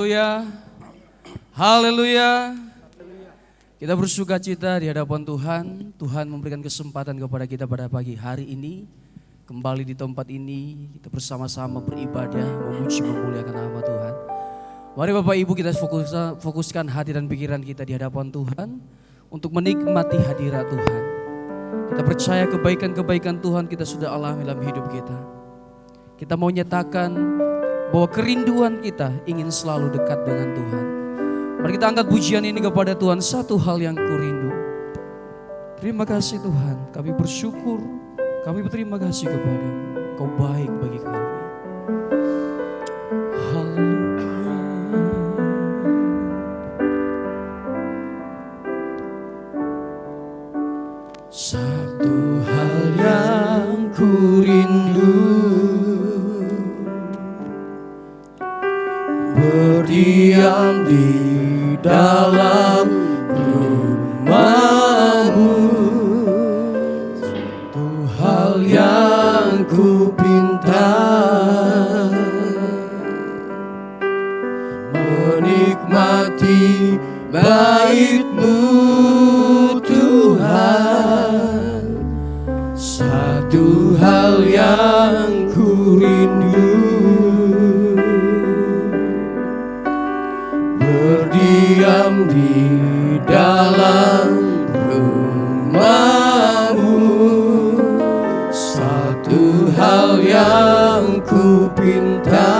Haleluya, haleluya. Kita bersuka cita di hadapan Tuhan. Tuhan memberikan kesempatan kepada kita pada pagi hari ini. Kembali di tempat ini, kita bersama-sama beribadah, memuji, memuliakan nama Tuhan. Mari Bapak Ibu kita fokuskan hati dan pikiran kita di hadapan Tuhan untuk menikmati hadirat Tuhan. Kita percaya kebaikan-kebaikan Tuhan kita sudah alami dalam hidup kita. Kita mau nyatakan bahwa kerinduan kita ingin selalu dekat dengan Tuhan. Mari kita angkat pujian ini kepada Tuhan. Satu hal yang kurindu. Terima kasih Tuhan, kami bersyukur, kami berterima kasih kepadamu. Kau baik bagi kami. Haleluya. Satu hal yang kurindu, berdiam di dalam rumah-Mu. Satu hal yang ku pinta, menikmati bait-Mu Tuhan. Satu hal yang ku rindu, berdiam di dalam rumah-Mu. Satu hal yang ku pinta,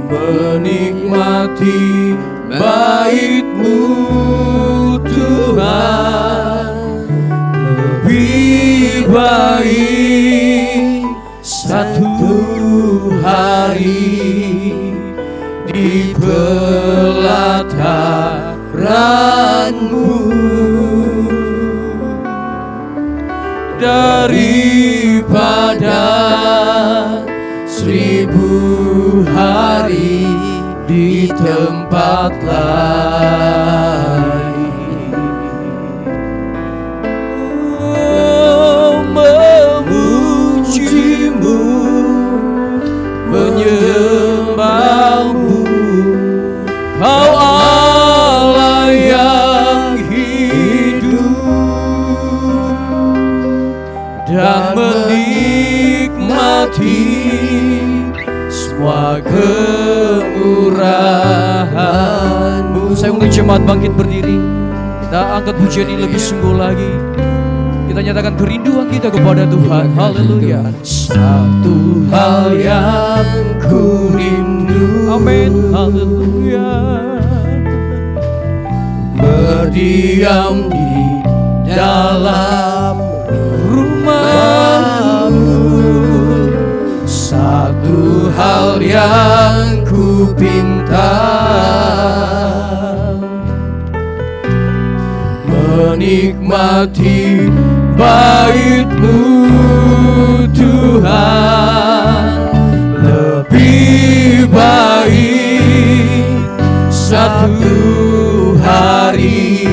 menikmati bait-Mu Tuhan. Lebih baik satu hari di pelataran-Mu daripada 1000 hari di tempat lain. Memuji-Mu, menyembah-Mu, Kau Allah yang hidup, dan menikmati semua kemurahan-Mu. Saya undang jemaat bangkit berdiri. Kita angkat pujian ini lebih sungguh lagi. Kita nyatakan kerinduan kita kepada Tuhan. Haleluya. Satu hal yang ku rindu. Amin. Haleluya. Berdiam di dalam rumah-Mu. Satu hal yang ku pinta, menikmati bait-Mu Tuhan. Lebih baik satu hari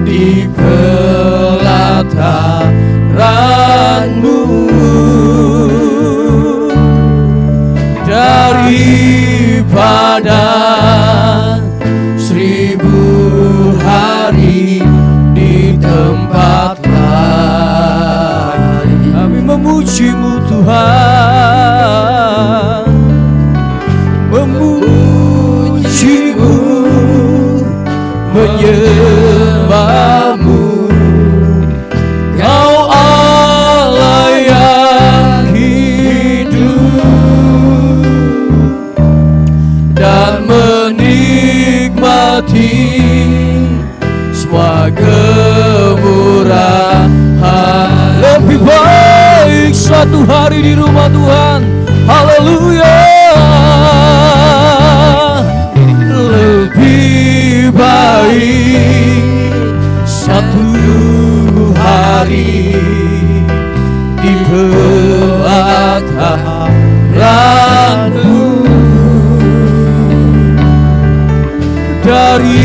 di pelataran-Mu daripada 1000 hari di tempat lain. Kami memuji-Mu Tuhan, memuji-Mu, menyembah-Mu, Kau Allah yang hidup, dan menikmati semua kemurahan. Lebih baik satu hari di rumah Tuhan. Haleluya. Lebih baik satu hari di pelataran-Mu daripada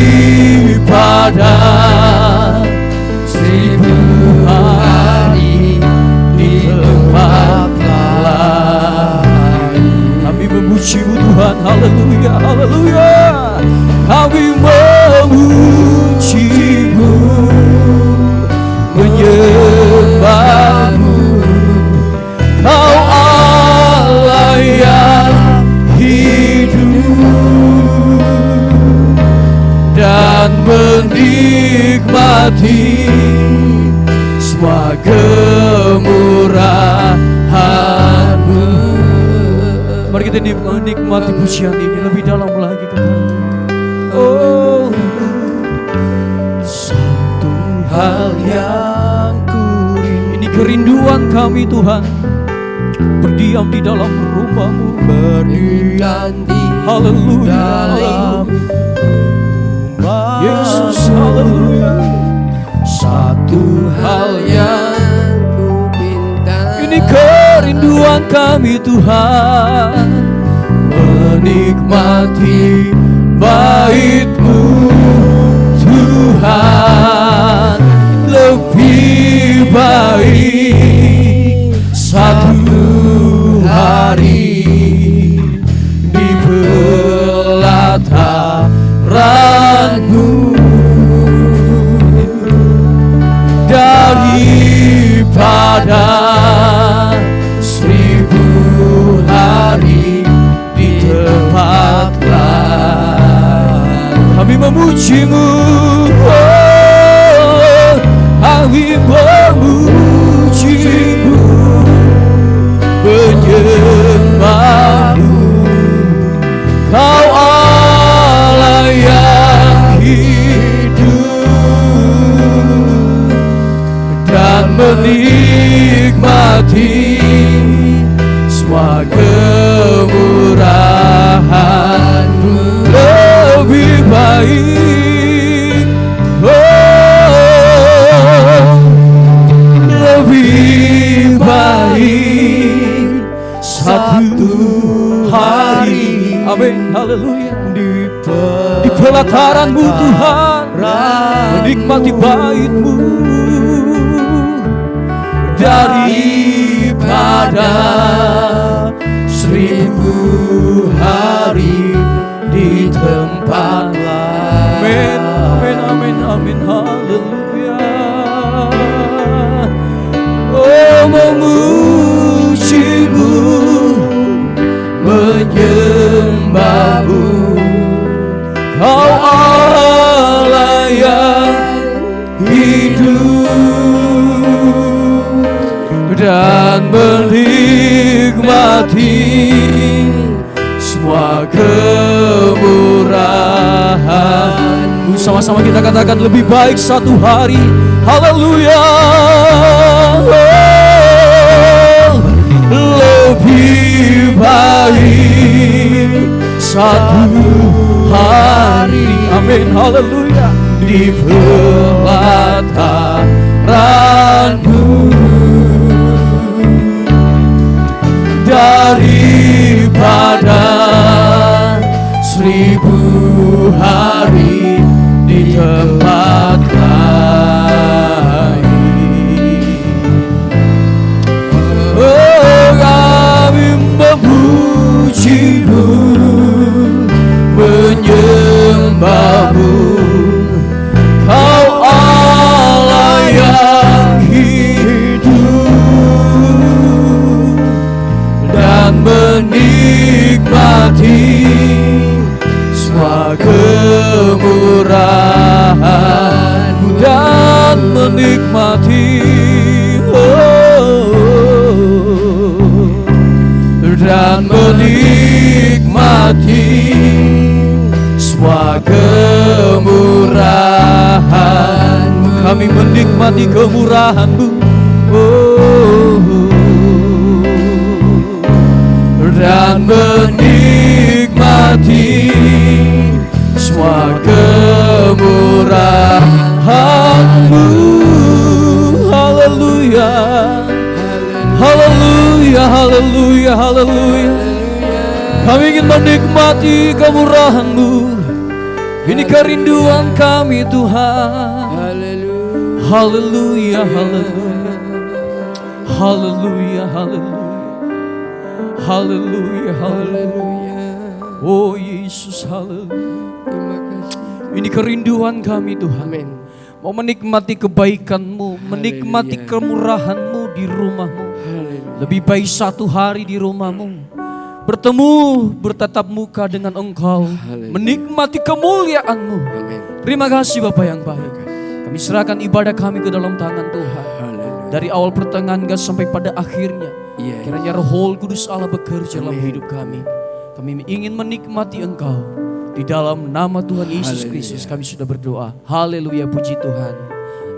1000 hari di tempat lain. memuji-Mu Tuhan. Haleluya, haleluya. Kami memuji-Mu, menyembah-Mu. Kau Allah yang hidup dan menikmati semua kemurahan-Mu. Mari kita menikmati pujian ini lebih dalam lagi kepada Oh, satu hal yang ini kerinduan kami Tuhan, berdiam di dalam rumah-Mu, berdiam di dalam Yesus, haleluya. Satu hal yang ku pinta, ini kerinduan kami Tuhan, menikmati bait-Mu Tuhan. Lebih baik satu hari di pelataran-Mu daripada 1000 hari di tempat lain. Kami memuji-Mu, oh, kami memuji-Mu, menyembah-Mu. Kau Allah yang hidup dan menikmati semua kemurahan-Mu. Lebih baik, oh, lebih baik satu hari, amin, haleluya, di pelataran-Mu Tuhan, menikmati bait-Mu daripada 1000 hari di tempat lain. Amin, amin, amin, haleluya. Oh, memuji-Mu, menyembah-Mu. Kau Allah yang hidup dan menikmati semua kemurahan-Mu. Sama-sama kita katakan lebih baik satu hari. Haleluya. Oh, lebih baik satu hari, amin, haleluya, di pelataran-Mu daripada 1000 hari di tempat lain. Oh, kami memuji-Mu, menyembah-Mu. Kau Allah yang hidup dan menikmati semua kemurahan-Mu dan menikmati, oh, dan menikmati semua kemurahan-Mu. Kami menikmati kemurahan-Mu, oh, dan menikmati semua kemurahan-Mu. Haleluya, haleluya, haleluya, haleluya. Kami ingin menikmati kemurahan-Mu. Ini kerinduan kami Tuhan. Haleluya, haleluya, haleluya, haleluya, haleluya, haleluya. Oh Yesus, haleluya. Terima kasih. Ini kerinduan kami Tuhan. Amin. Mau menikmati kebaikan-Mu, menikmati Haleluya. kemurahan-Mu di rumah-Mu. Haleluya. Lebih baik satu hari di rumah-Mu, bertemu, bertatap muka dengan Engkau, Haleluya. menikmati kemuliaan-Mu. Amin. Terima kasih Bapa yang baik. Kami serahkan ibadah kami ke dalam tangan Tuhan. Haleluya. Dari awal pertengahan sampai pada akhirnya, Iya. kiranya Roh Kudus Allah bekerja dalam Amin. hidup kami. Kami ingin menikmati Engkau. Di dalam nama Tuhan Yesus Haleluya. Kristus kami sudah berdoa. Haleluya, puji Tuhan.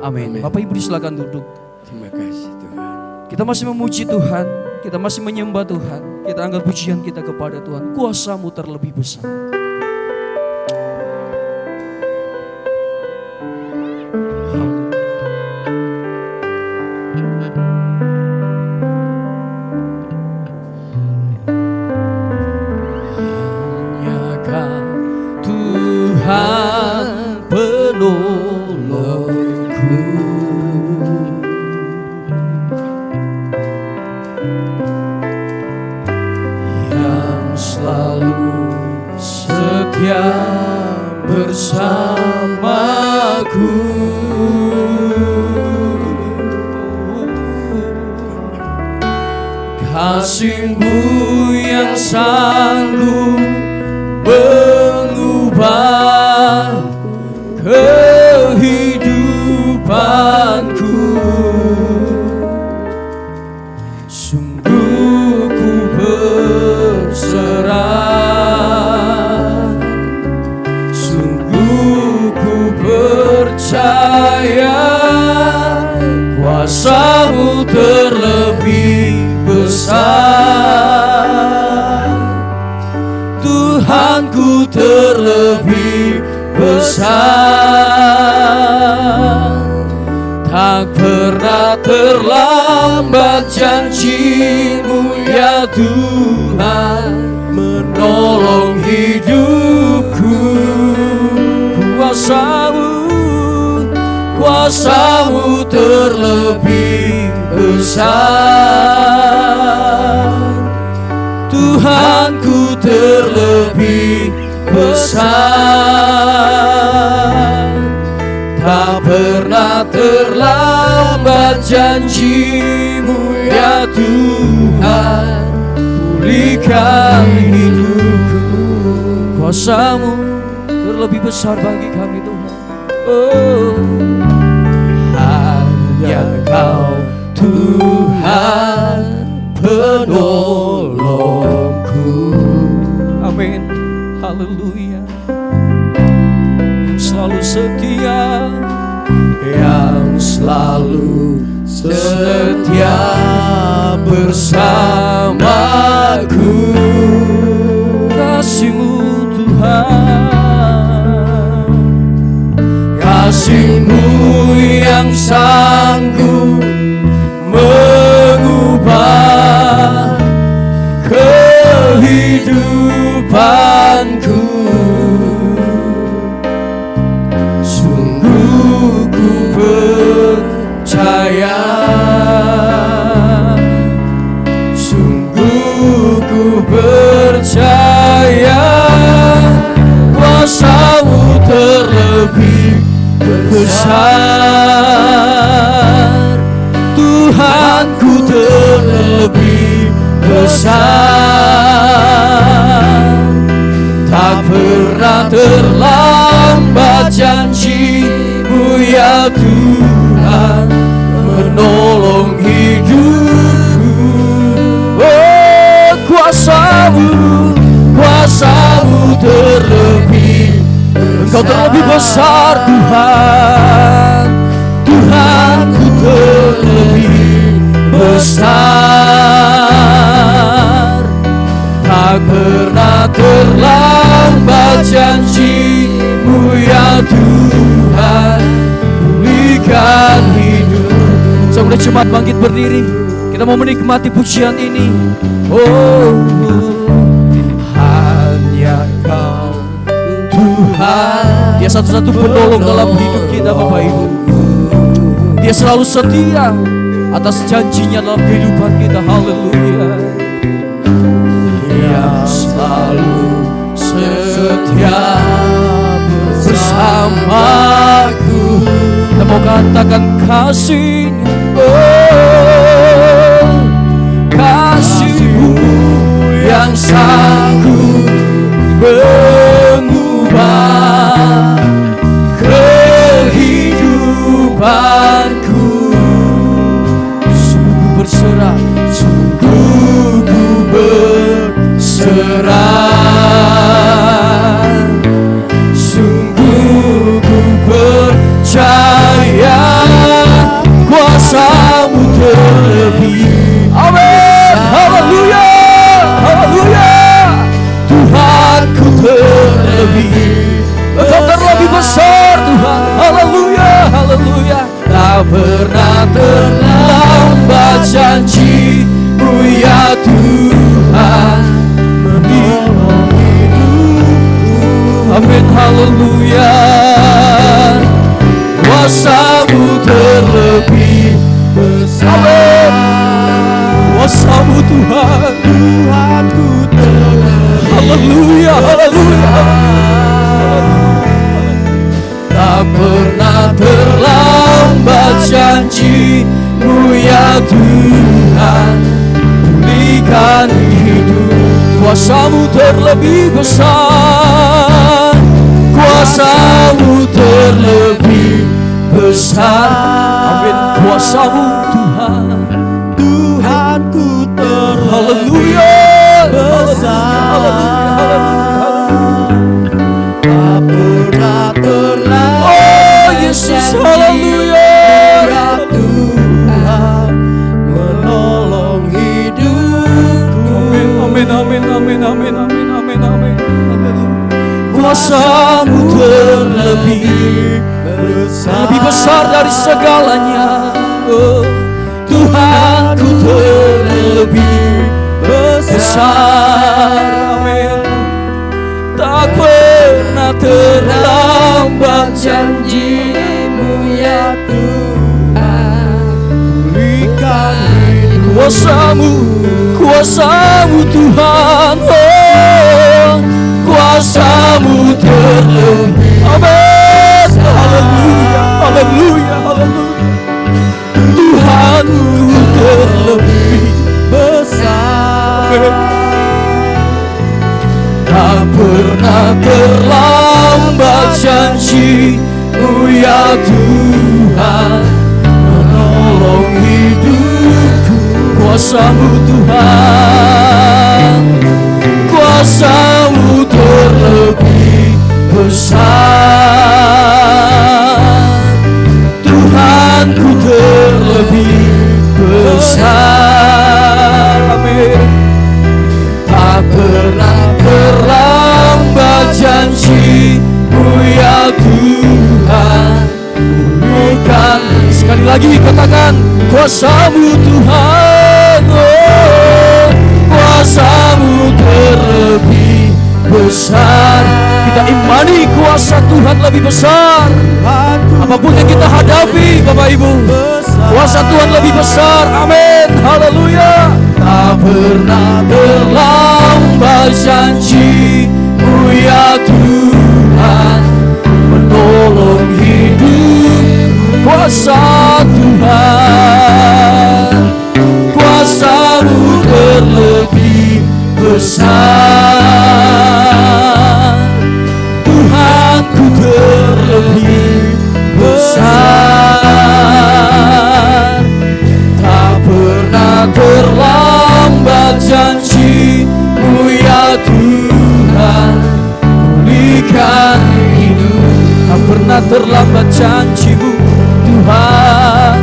Amin. Amin. Bapak Ibu silakan duduk. Terima kasih Tuhan. Kita masih memuji Tuhan, kita masih menyembah Tuhan. Kita angkat pujian kita kepada Tuhan. Kuasa-Mu terlebih besar. Hanya Kau Tuhan penolongku. Yang selalu setia bersamaku. Kasih-Mu yang sanggup mengubah kehidupanku. Sungguh ku berserah, sungguh ku percaya, kuasa-Mu terlebih besar. Tuhanku terlebih besar. Tak pernah terlambat janji-Mu ya Tuhan, menolong hidupku. Kuasa-Mu terlebih besar. Tuhanku terlebih besar. Tak pernah terlambat janji-Mu ya Tuhan, pulihkan hidupku. Kuasa-Mu terlebih besar bagi kami Tuhan. Oh, hanya Kau Tuhan penolongku. Amin. Haleluya. Yang selalu setia, yang selalu setia bersamaku. Kasih-Mu Tuhan, kasih-Mu yang sanggup mengubah kehidupanku. Sungguh ku percaya, sungguh ku percaya, kuasa-Mu terlebih besar. Tuhanku terlebih besar. Tak pernah terlambat janji-Mu ya Tuhan, menolong hidupku. Oh, kuasa-Mu terlebih, Engkau terlebih besar Tuhan. Tuhanku terlebih besar. Tak pernah terlambat janji-Mu ya Tuhan, pulihkan hidup. Saudara jemaat bangkit berdiri, kita mau menikmati pujian ini. Oh, hanya Kau Tuhan. Dia satu-satu penolong dalam hidup kita Bapak Ibu. Dia selalu setia atas janjinya dalam kehidupan kita. Haleluya. Yang selalu nyatakan kasih-Nya. Oh, kasih-Mu yang sanggup mengubah kehidupanku. Sungguh berserah, sungguh ku berserah, sungguh ku percaya kuasa-Mu terlebih. Amin. Haleluya, haleluya. Tuhanku terlebih, Engkau terlebih besar Tuhan. Haleluya, haleluya. Tak pernah terlambat janji-Mu ya Tuhan, menolong hidupku. Amin, haleluya. Kuasa-Mu terlebih besar. Amin. Kuasa-Mu Tuhan, Tuhanku terlebih. Haleluya, haleluya. Tak pernah terlambat janji-Mu ya Tuhan, pulihkan hidup. Kuasa-Mu terlebih besar, kuasa-Mu terlebih besar. Amin. Kuasa-Mu Tuhan, Tuhanku terlebih. Haleluya, besar. Haleluya, haleluya. Tak pernah terlambat. Oh Yesus, haleluya. Ya Tuhan, menolong hidupku. Amin, amin, amin, amin, amin, amin, amin, amin. Kuasa-Mu terlebih besar, lebih besar dari segalanya. Oh, Tuhanku terlebih besar. Amin. Tak pernah terlambat janji-Mu ya Tuhan, pulihkan hidup. Kuasa-Mu, kuasa-Mu Tuhan. Oh, kuasa-Mu terlebih. Amin. Haleluya, haleluya, haleluya. Tuhanku terlebih besar. Tak pernah terlambat janji-Mu ya Tuhan, menolong hidupku. Kuasa-Mu Tuhan, kuasa-Mu terlebih besar. Tuhanku terlebih besar. Amin. Tak pernah terlambat janji-Mu ya Tuhan, pulihkan. Sekali lagi katakan, kuasa-Mu Tuhan. Oh, kuasa-Mu terlebih besar. Kita imani kuasa Tuhan lebih besar. Apapun yang kita hadapi Bapak Ibu, kuasa Tuhan lebih besar. Amin, haleluya. Tak pernah terlambat janji-Mu ya Tuhan, menolong hidup. Kuasa Tuhan, kuasa-Mu terlebih besar. Tuhanku terlebih besar. Tak pernah terlambat janji-Mu ya Tuhan, pulihkan hidup. Tak pernah terlambat janji-Mu Tuhan,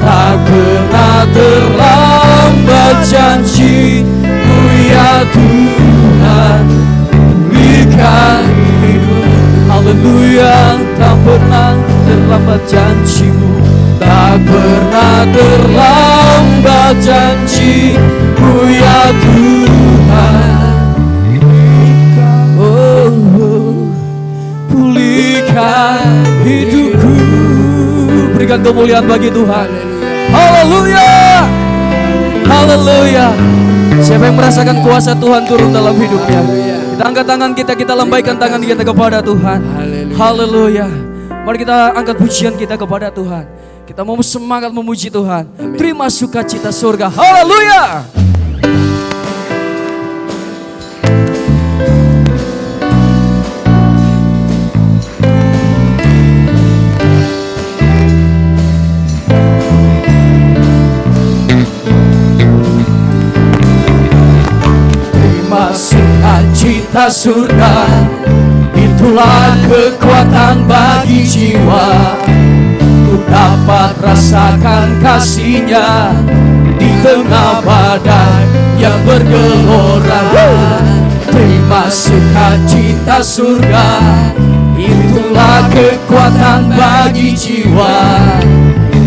tak pernah terlambat janji-Mu ya Tuhan, pulihkan hidup. Haleluya, tak pernah terlambat janji-Mu, tak pernah terlambat janji-Mu ya Tuhan. Oh, pulihkan hidupku. Berikan kemuliaan bagi Tuhan. Haleluya, haleluya. Siapa yang merasakan kuasa Tuhan turun dalam hidupnya? Kita angkat tangan kita, kita lambaikan tangan kita kepada Tuhan. Haleluya. Mari kita angkat pujian kita kepada Tuhan. Kita mau semangat memuji Tuhan. Terima sukacita surga. Haleluya. Terima sukacita surga, itulah kekuatan bagi jiwa. Ku dapat rasakan kasih-Nya di tengah badai yang bergelora. Terima sukacita surga, itulah kekuatan bagi jiwa.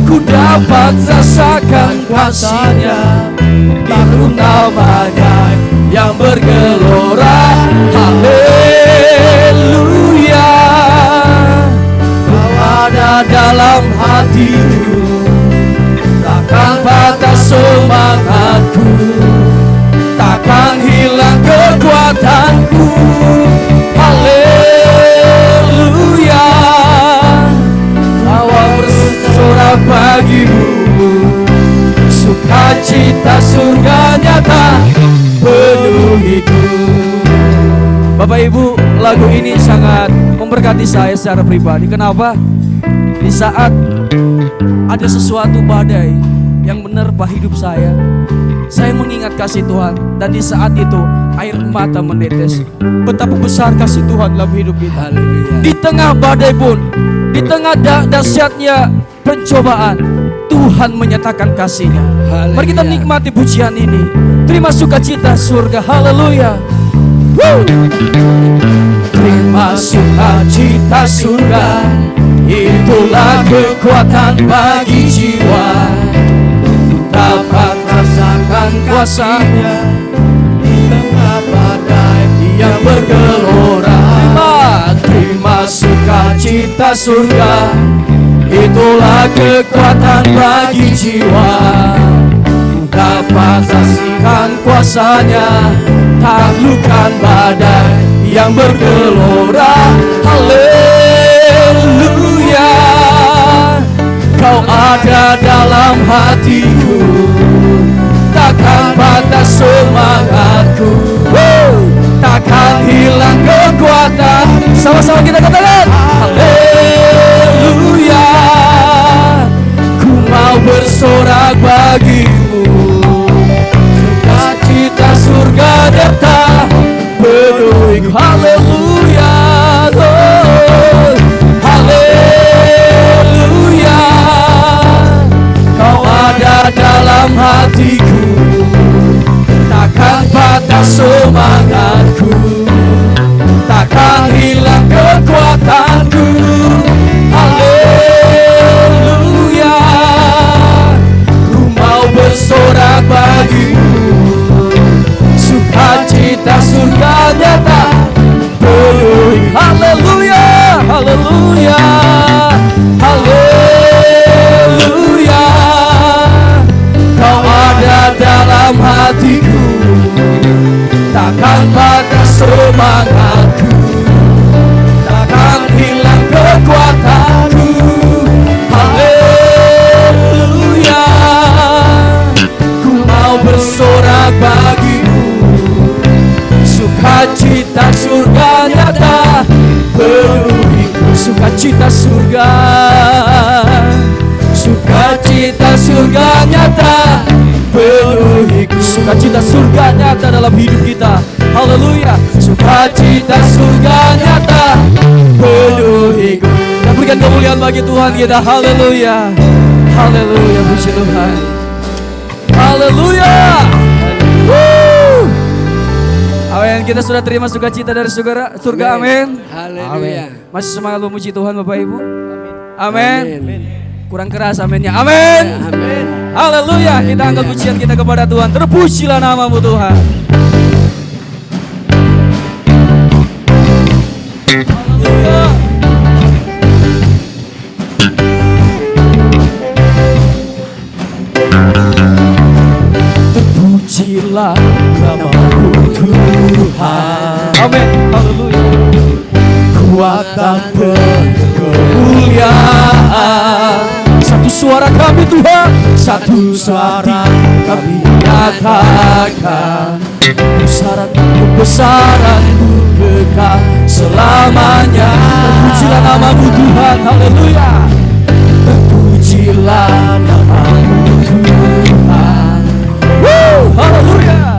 Ku dapat rasakan kasih-Nya di tengah badai yang bergelora. Haleluya. Kau ada dalam hatiku, takkan patah semangatku, takkan hilang kekuatanku. Haleluya. Awal bersorak bagimu, sukacita surga nyata penuhiku. Bapak Ibu, lagu ini sangat memberkati saya secara pribadi. Kenapa? Di saat ada sesuatu badai yang menerpa hidup saya mengingat kasih Tuhan. Dan di saat itu air mata menetes. Betapa besar kasih Tuhan dalam hidup kita. Di tengah badai pun, di tengah dahsyatnya pencobaan, Tuhan menyatakan kasih-Nya. Mari kita nikmati pujian ini. Terima sukacita surga. Haleluya. Terima sukacita surga, itulah kekuatan bagi jiwa. Dapat rasakan kuasa-Nya di tengah badai yang bergelora. Terima sukacita surga, itulah kekuatan bagi jiwa. Dapat saksikan kuasa-Nya, taklukkan badai yang bergelora. Haleluya. Kau ada dalam hatiku, takkan patah semangatku, takkan hilang kekuatan. Sama-sama kita katakan haleluya. Ku mau bersorak bagimu, sukacita surga datang penuhi. Haleluya, oh, haleluya. Kau ada dalam hatiku, takkan patah semangatku, takkan hilang kekuatanku. Haleluya. Ku mau bersorak bagimu, sukacita surga nyata penuhi. Haleluya, haleluya, haleluya. Kau ada dalam hatiku, takkan patah semangatku, takkan hilang kekuatanku. Haleluya. Ku mau bersorak bagimu, sukacita surga nyata penuhi. Sukacita surga, sukacita surga nyata penuhi. Sukacita surga nyata dalam hidup kita. Haleluya. Sukacita surga nyata penuhi. Kita berikan kemuliaan bagi Tuhan kita. Haleluya, haleluya. Puji Tuhan. Haleluya. Amin. Kita sudah terima sukacita dari surga. Amin. Haleluya. Masih semangat memuji Tuhan Bapak Ibu. Amin. Kurang keras aminnya. Amin. Amin. Haleluya. Kita angkat pujian kita kepada Tuhan. Terpujilah nama-Mu Tuhan. Haleluya. Terpujilah nama-Mu Tuhan. Amin. Haleluya. Kuatan kemuliaan. Satu suara kami Tuhan, satu suara kami nyatakan, kebesaran-Mu kekal selamanya. Terpujilah nama-Mu Tuhan, haleluya. Terpujilah nama-Mu Tuhan, haleluya.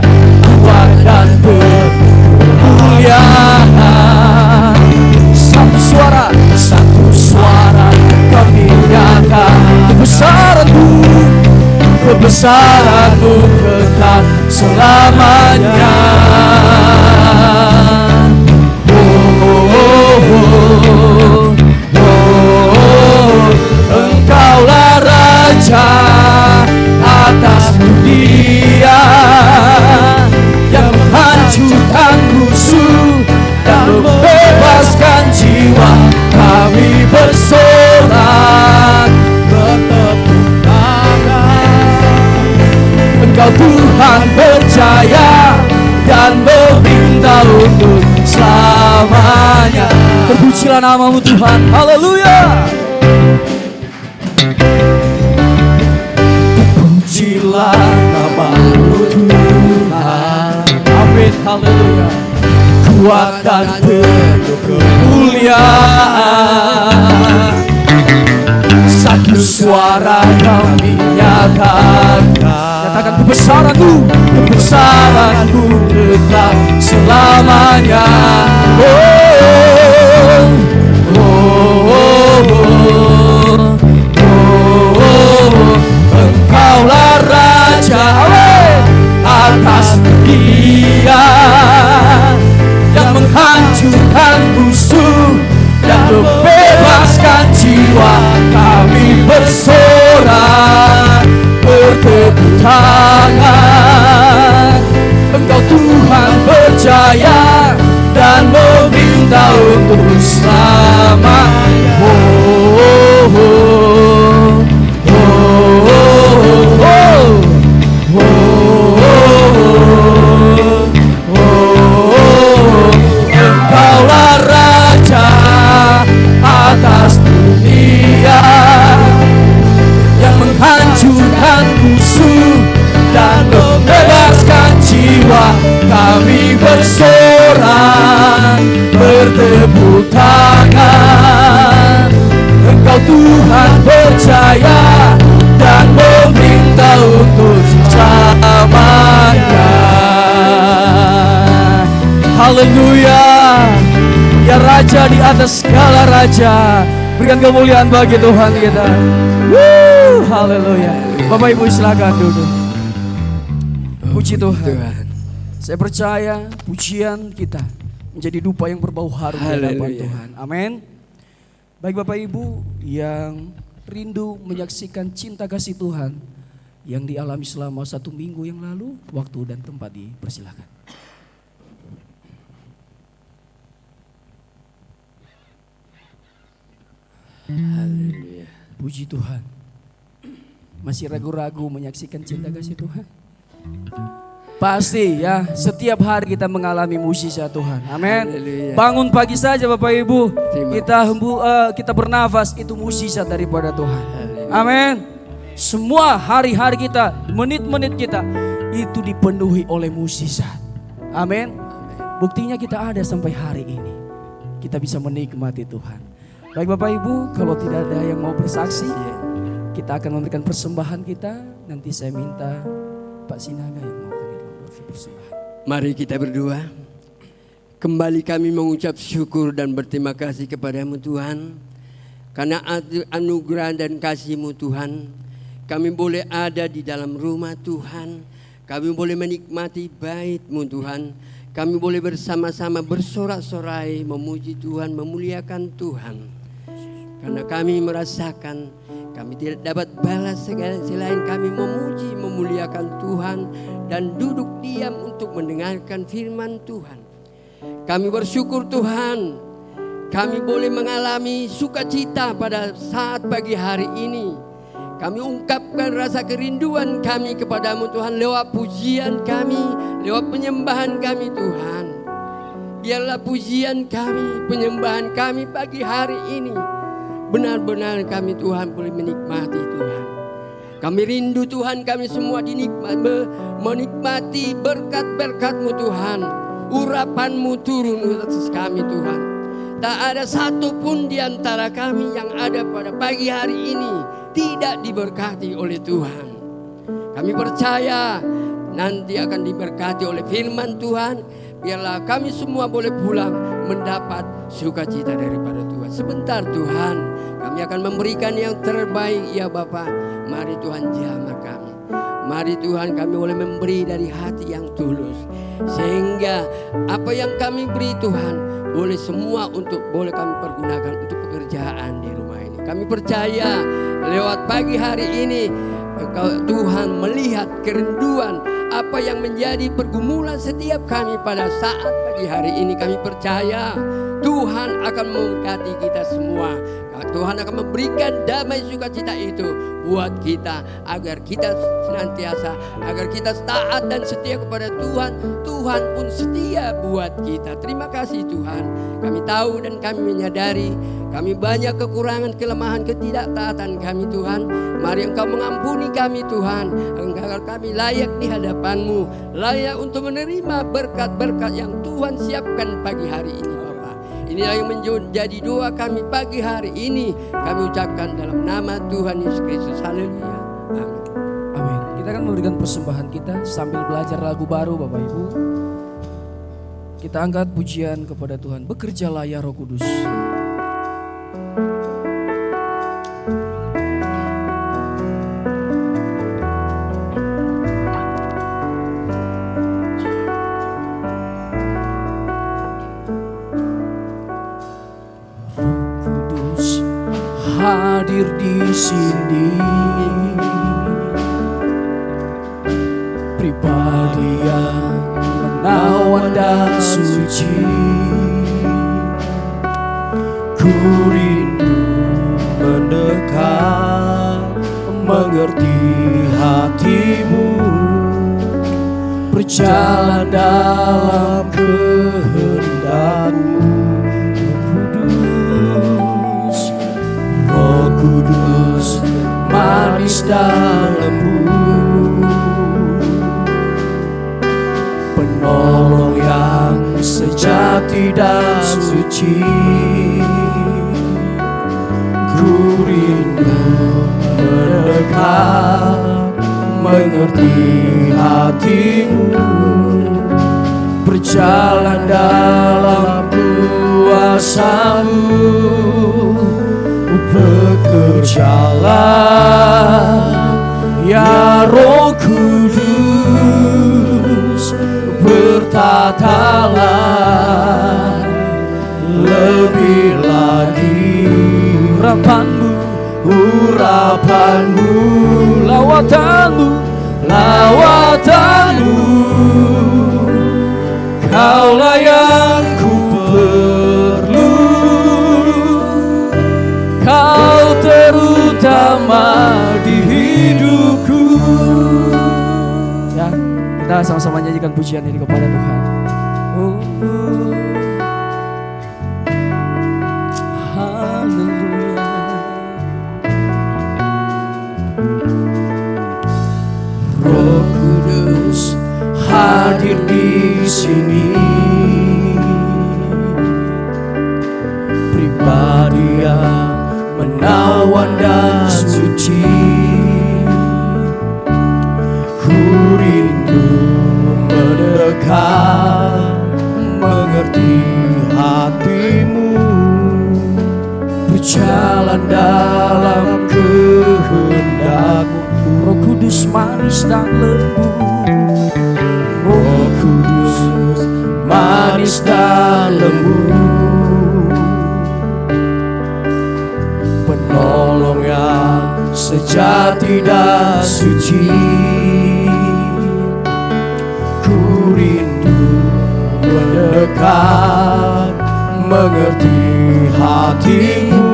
Kuat dan berkemuliaan, satu suara kami nyatakan, kebesaran-Mu kekal selamanya. Engkaulah Raja atas dunia, yang menghancurkan musuh dan membebaskan jiwa. Kami bersorak bertepuk tangan. Engkau Tuhan berjaya dan meminta untuk selamanya. Terpujilah nama-Mu Tuhan, haleluya. Terpujilah nama-Mu Tuhan, amin, haleluya. Kuat dan penuh kemuliaan, satu suara kami nyatakan, kebesaran-Mu kekal selamanya. Engkaulah Raja atas dunia, yang menghancurkan musuh dan membebaskan jiwa. Kami bersorak bertepuk tangan. Engkau Tuhan berjaya dan meminta untuk selamanya. Engkaulah Raja atas dunia, yang menghancurkan musuh dan membebaskan jiwa. Kami bersorak bertepuk tangan. Engkau Tuhan berjaya dan meminta untuk selamanya. Haleluya. Ya Raja di atas segala raja, berikan kemuliaan bagi Tuhan kita. Haleluya. Bapak Ibu silakan duduk. Puji Tuhan. Saya percaya pujian kita menjadi dupa yang berbau harum di hadapan Tuhan. Amin. Baik Bapak Ibu yang rindu menyaksikan cinta kasih Tuhan yang dialami selama 1 minggu yang lalu, waktu dan tempat dipersilakan. Haleluya. Puji Tuhan. Masih ragu-ragu menyaksikan cinta kasih Tuhan? Pasti ya, setiap hari kita mengalami mukjizat Tuhan. Amin. Bangun pagi saja Bapak Ibu, kita bernafas, itu mukjizat daripada Tuhan. Amin. Semua hari-hari kita, menit-menit kita itu dipenuhi oleh mukjizat. Amin. Buktinya kita ada sampai hari ini. Kita bisa menikmati Tuhan. Baik Bapak Ibu, kalau tidak ada yang mau bersaksi, kita akan memberikan persembahan kita. Nanti saya minta Pak Sinaga yang mau hadir memberi persembahan. Mari kita berdoa. Kembali kami mengucap syukur dan berterima kasih kepada-Mu Tuhan. Karena anugerah dan kasih-Mu Tuhan, kami boleh ada di dalam rumah Tuhan. Kami boleh menikmati bait-Mu Tuhan. Kami boleh bersama-sama bersorak-sorai memuji Tuhan, memuliakan Tuhan. Karena kami merasakan kami tidak dapat balas selain kami memuji, memuliakan Tuhan dan duduk diam untuk mendengarkan firman Tuhan. Kami bersyukur Tuhan, kami boleh mengalami sukacita pada saat pagi hari ini. Kami ungkapkan rasa kerinduan kami kepada-Mu Tuhan lewat pujian kami, lewat penyembahan kami Tuhan. Biarlah pujian kami, penyembahan kami pagi hari ini benar-benar kami Tuhan boleh menikmati Tuhan. Kami rindu Tuhan, kami semua menikmati berkat-berkat-Mu Tuhan. Urapan-Mu turun atas kami Tuhan. Tak ada satupun di antara kami yang ada pada pagi hari ini tidak diberkati oleh Tuhan. Kami percaya nanti akan diberkati oleh firman Tuhan. Biarlah kami semua boleh pulang mendapat sukacita daripada Tuhan. Sebentar Tuhan, kami akan memberikan yang terbaik ya Bapa. Mari Tuhan jamah kami. Mari Tuhan kami boleh memberi dari hati yang tulus. Sehingga apa yang kami beri Tuhan boleh semua boleh kami pergunakan untuk pekerjaan di rumah ini. Kami percaya lewat pagi hari ini Tuhan melihat kerinduan apa yang menjadi pergumulan setiap kami pada saat pagi hari ini. Kami percaya Tuhan akan memberkati kita semua. Tuhan akan memberikan damai sukacita itu buat kita, agar kita senantiasa, agar kita taat dan setia kepada Tuhan. Tuhan pun setia buat kita. Terima kasih Tuhan. Kami tahu dan kami menyadari kami banyak kekurangan, kelemahan, ketidaktaatan kami Tuhan. Mari Engkau mengampuni kami Tuhan, agar kami layak di hadapan-Mu, layak untuk menerima berkat-berkat yang Tuhan siapkan pagi hari ini. Inilah yang menjadi doa kami pagi hari ini. Kami ucapkan dalam nama Tuhan Yesus Kristus. Haleluya. Amin. Amin. Kita akan memberikan persembahan kita sambil belajar lagu baru Bapak Ibu. Kita angkat pujian kepada Tuhan. Bekerjalah ya Roh Kudus. Hadir di sini, pribadi yang menawan dan suci. Ku rindu mendekat, mengerti hatimu, berjalan dalam kehendak-Mu. Kudus, manis dan lembut, penolong yang sejati dan suci. Ku rindu mendekat, mengerti hatimu, berjalan dalam kuasa-Mu. Bekerjalah ya Roh Kudus, bertatalah lebih lagi. Urapan-Mu, lawatanmu, Kaulah yang ku perlu. Kau terutama di hidupku. Ya, kita sama-sama nyanyikan pujian ini kepada Tuhan. Haleluya. Roh Kudus hadir di sini, pribadi yang menawan dan suci. Ku rindu mendekat, mengerti hatimu, berjalan dalam kehendak-Mu. Roh Kudus manis dan lembut, Roh Kudus manis dan lembut, penolong yang sejati dan suci. Ku rindu mendekat, mengerti hatimu,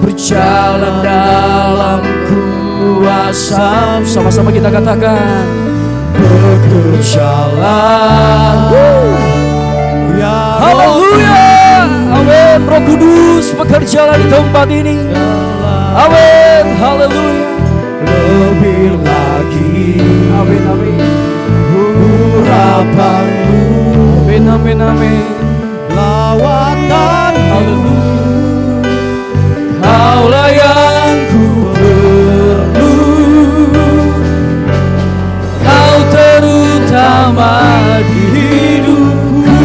berjalan dalam kuasa. Sama-sama kita katakan, bekerjalah ya. Haleluya, amin. Roh Kudus bekerjalah di tempat ini. Amin, haleluya. Lebih lagi, Amin, amin. urapanmu, Amin, amin, amin. lawatan, Haleluya. Kaulah yang ku perlu, Kau terutama di hidupku.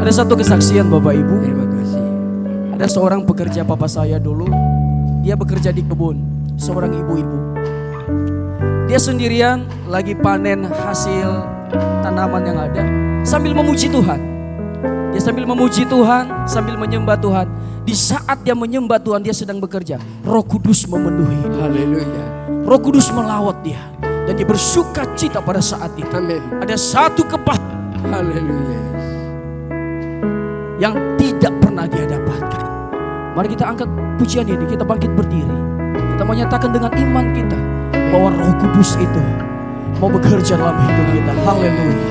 Ada satu kesaksian Bapak Ibu. Terima kasih. Ada seorang pekerja papa saya dulu. Dia bekerja di kebun, seorang ibu-ibu. Dia sendirian lagi panen hasil tanaman yang ada sambil memuji Tuhan. Dia sambil memuji Tuhan, sambil menyembah Tuhan. Di saat dia menyembah Tuhan, dia sedang bekerja. Roh Kudus memenuhi. Haleluya. Roh Kudus melawat dia. Dan dia bersuka cita pada saat itu. Amin. Ada satu kebahagiaan Haleluya. yang tidak pernah dia dapatkan. Mari kita angkat pujian ini, kita bangkit berdiri. Kita menyatakan dengan iman kita bahwa Roh Kudus itu mau bekerja dalam hidup kita. Haleluya.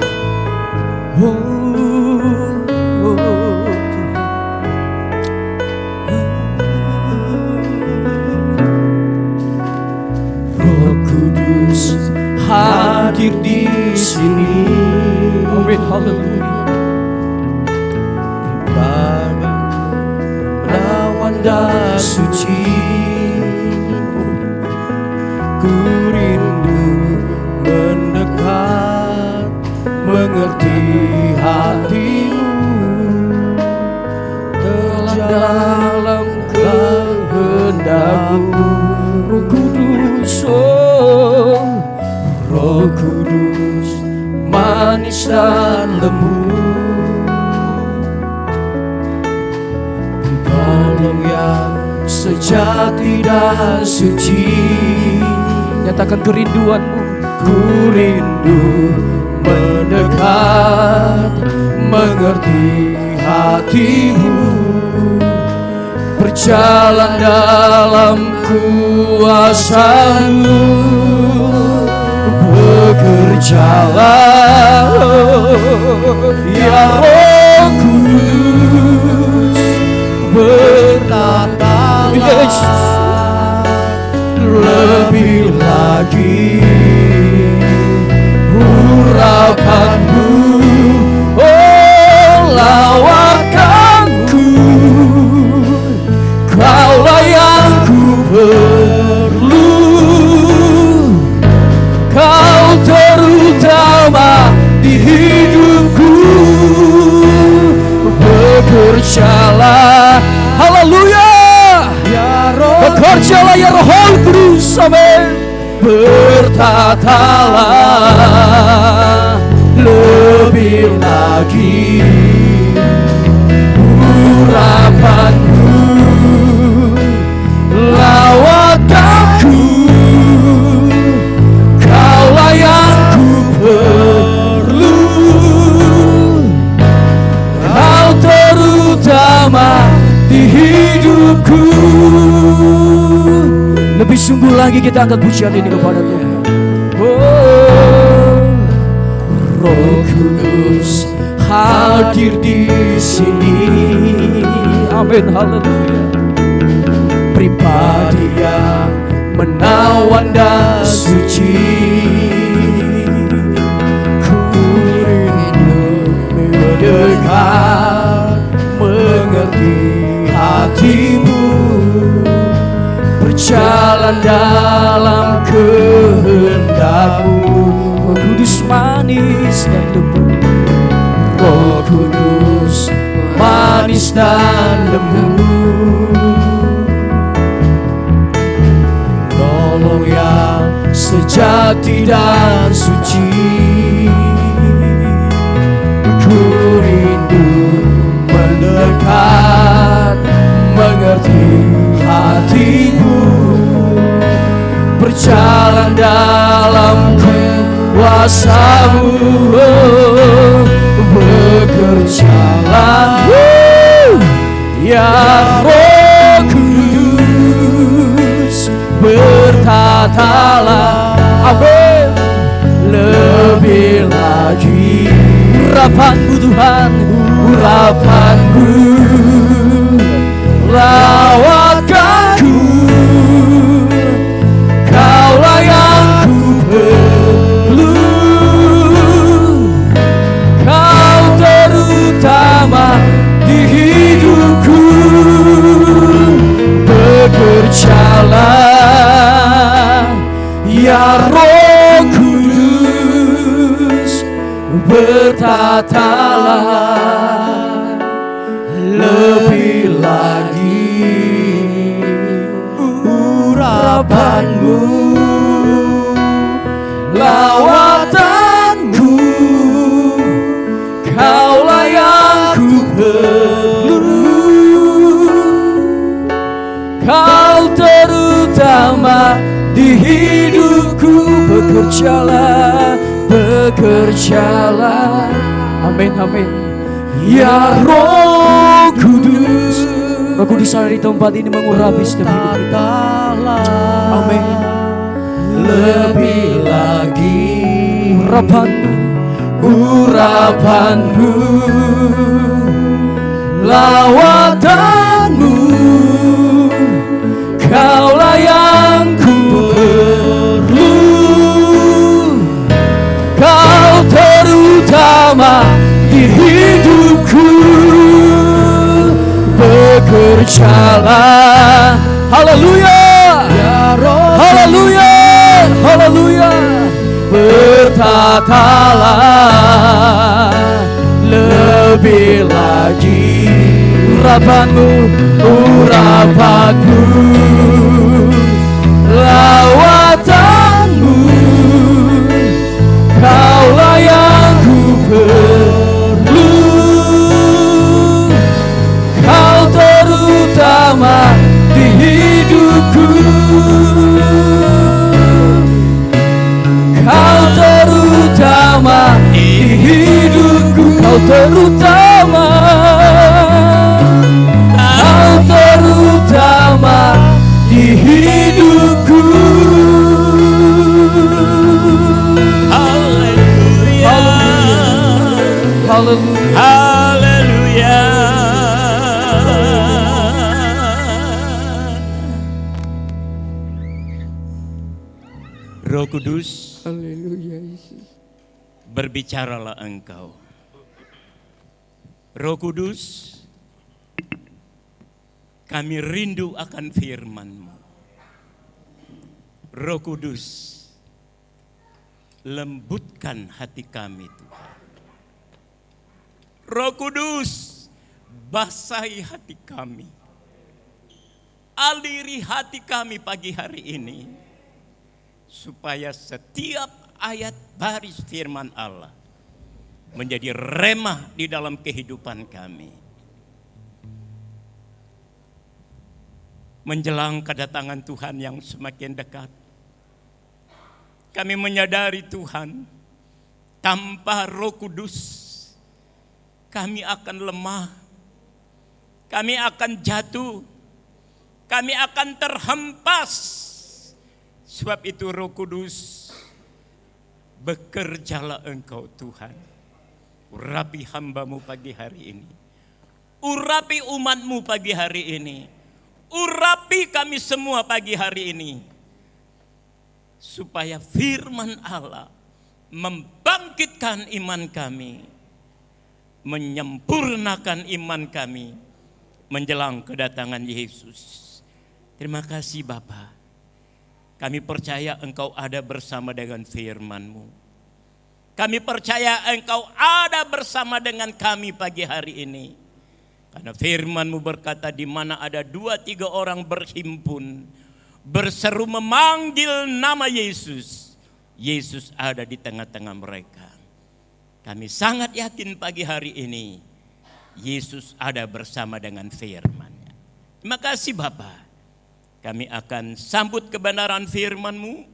Roh Kudus hadir di sini. Amin, haleluya. Wanda suci, ku rindu mendekat, mengerti hatimu, Dalam kehendakmu, Roh Kudus, oh, Roh Kudus, manis dan lembut, tolong yang sejati dan suci. nyatakan kerinduanmu. Ku rindu mendekat, mengerti hatimu, berjalan dalam kuasa-Mu, bekerjalah ya Roh Kudus, bertatalah lebih lagi urapanmu, oh lawakanku, Kaulah yang ku perlu, Kau terutama di hidupku, bekerjalah, haleluya, bekerjalah ya Roh Kudus, amin. Bertatalah lebih lagi urapanmu, lawakanku, Kaulah yang ku perlu, Kau terutama di hidupku. Lebih sungguh lagi kita angkat pujian ini kepada Tuhan. Oh, Roh Kudus hadir di sini. Amin, haleluya. Pribadi yang menawan dan suci, ku rindu mendekat, mengerti hatimu, berjalan dalam kehendak-Mu. Roh Kudus manis dan lembut, Roh Kudus manis dan lembut, tolong yang sejati dan suci. Ku rindu mendekat, mengerti hatimu, berjalan dalam kuasa-Mu, bekerjalah ya Roh Kudus, bertatalah, amin, lebih lagi urapan-Mu Tuhan, bertatalah lebih lagi urapanmu, lawatanmu, kaulah yang ku perlu. Kau terutama di hidupku, bekerjalah, bekerjalah. Amin, amin. Ya Roh Kudus, Roh Kudus ada di tempat ini mengurapi setiap hidup kita. Amin. Lebih lagi urapanmu, urapanmu, lawatanmu, kaulah yang ku perlu. Kau terutama di hidupku, bekerjalah. Haleluya, haleluya, haleluya. Bertatalah lebih lagi urapanmu, urapanmu, lawatanmu, kaulah yang ku perlu. Kau terutama di hidupku, kau terutama di hidupku, kau terutama, kau terutama di hidupku. Haleluya, haleluya, haleluya. Roh Kudus, Haleluya Yesus. berbicaralah Engkau. Roh Kudus, kami rindu akan firman-Mu. Roh Kudus, lembutkan hati kami Tuhan. Roh Kudus, basahi hati kami. Aliri hati kami pagi hari ini, supaya setiap ayat baris firman Allah menjadi remah di dalam kehidupan kami. Menjelang kedatangan Tuhan yang semakin dekat, kami menyadari Tuhan, tanpa Roh Kudus kami akan lemah, kami akan jatuh, kami akan terhempas. Sebab itu Roh Kudus, bekerjalah Engkau Tuhan. Urapi hamba-Mu pagi hari ini. Urapi umat-Mu pagi hari ini. Urapi kami semua pagi hari ini. Supaya firman Allah membangkitkan iman kami. Menyempurnakan iman kami menjelang kedatangan Yesus. Terima kasih Bapa. Kami percaya Engkau ada bersama dengan firman-Mu. Kami percaya Engkau ada bersama dengan kami pagi hari ini. Karena firman-Mu berkata, di mana ada 2-3 orang berhimpun, berseru memanggil nama Yesus, Yesus ada di tengah-tengah mereka. Kami sangat yakin pagi hari ini, Yesus ada bersama dengan firman-Nya. Terima kasih Bapa. Kami akan sambut kebenaran firman-Mu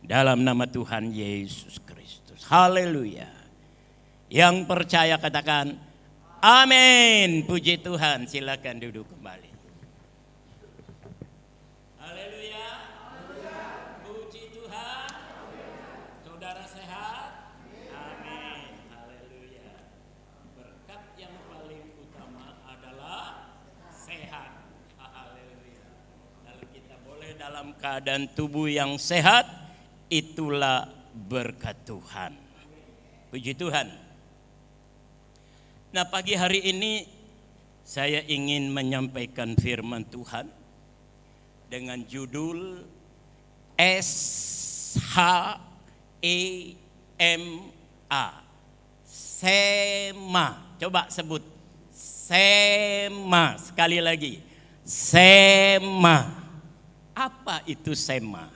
dalam nama Tuhan Yesus Kristus. Haleluya. Yang percaya katakan amin. Puji Tuhan. Silakan duduk kembali. Haleluya. Puji Tuhan. Saudara sehat? Amin. Haleluya. Berkat yang paling utama adalah sehat. Haleluya. Kalau kita boleh dalam keadaan tubuh yang sehat, itulah berkat Tuhan. Puji Tuhan. Nah, pagi hari ini saya ingin menyampaikan firman Tuhan dengan judul SHEMA. Sema. Coba sebut. Sema. Sekali lagi. Sema. Apa itu sema?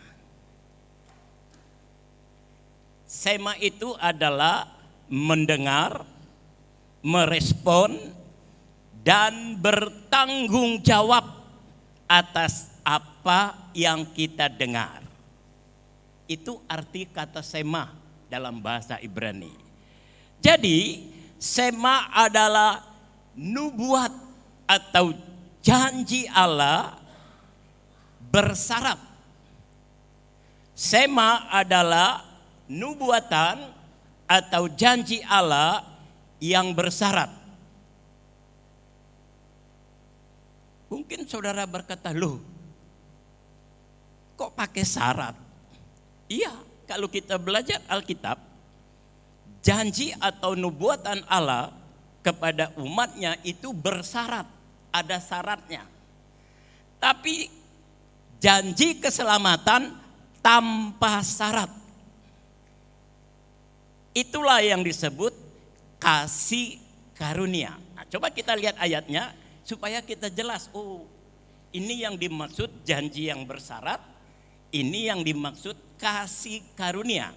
Sema itu adalah mendengar, merespon, dan bertanggung jawab atas apa yang kita dengar. Itu arti kata sema dalam bahasa Ibrani. Jadi sema adalah nubuat atau janji Allah bersyarat. Sema adalah nubuatan atau janji Allah yang bersyarat. Mungkin saudara berkata, loh kok pakai syarat? Iya, kalau kita belajar Alkitab, janji atau nubuatan Allah kepada umatnya itu bersyarat, ada syaratnya. Tapi janji keselamatan tanpa syarat. Itulah yang disebut kasih karunia. Nah, coba kita lihat ayatnya supaya kita jelas. Oh, ini yang dimaksud janji yang bersyarat, ini yang dimaksud kasih karunia.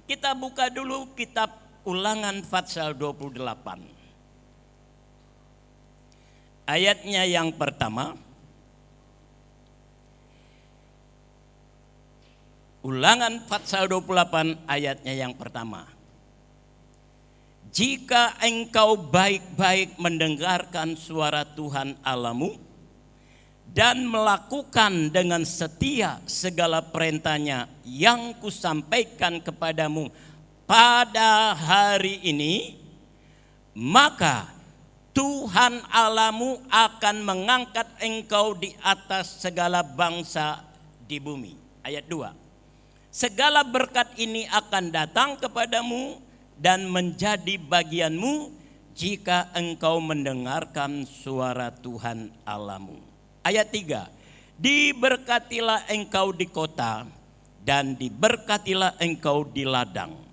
Kita buka dulu kitab Ulangan pasal 28. Ayatnya yang pertama. Ulangan pasal 28 ayatnya yang pertama. Jika engkau baik-baik mendengarkan suara Tuhan Allahmu dan melakukan dengan setia segala perintahnya yang kusampaikan kepadamu pada hari ini, maka Tuhan Allahmu akan mengangkat engkau di atas segala bangsa di bumi. Ayat 2. Segala berkat ini akan datang kepadamu dan menjadi bagianmu jika engkau mendengarkan suara Tuhan Allahmu. Ayat 3. Diberkatilah engkau di kota dan diberkatilah engkau di ladang.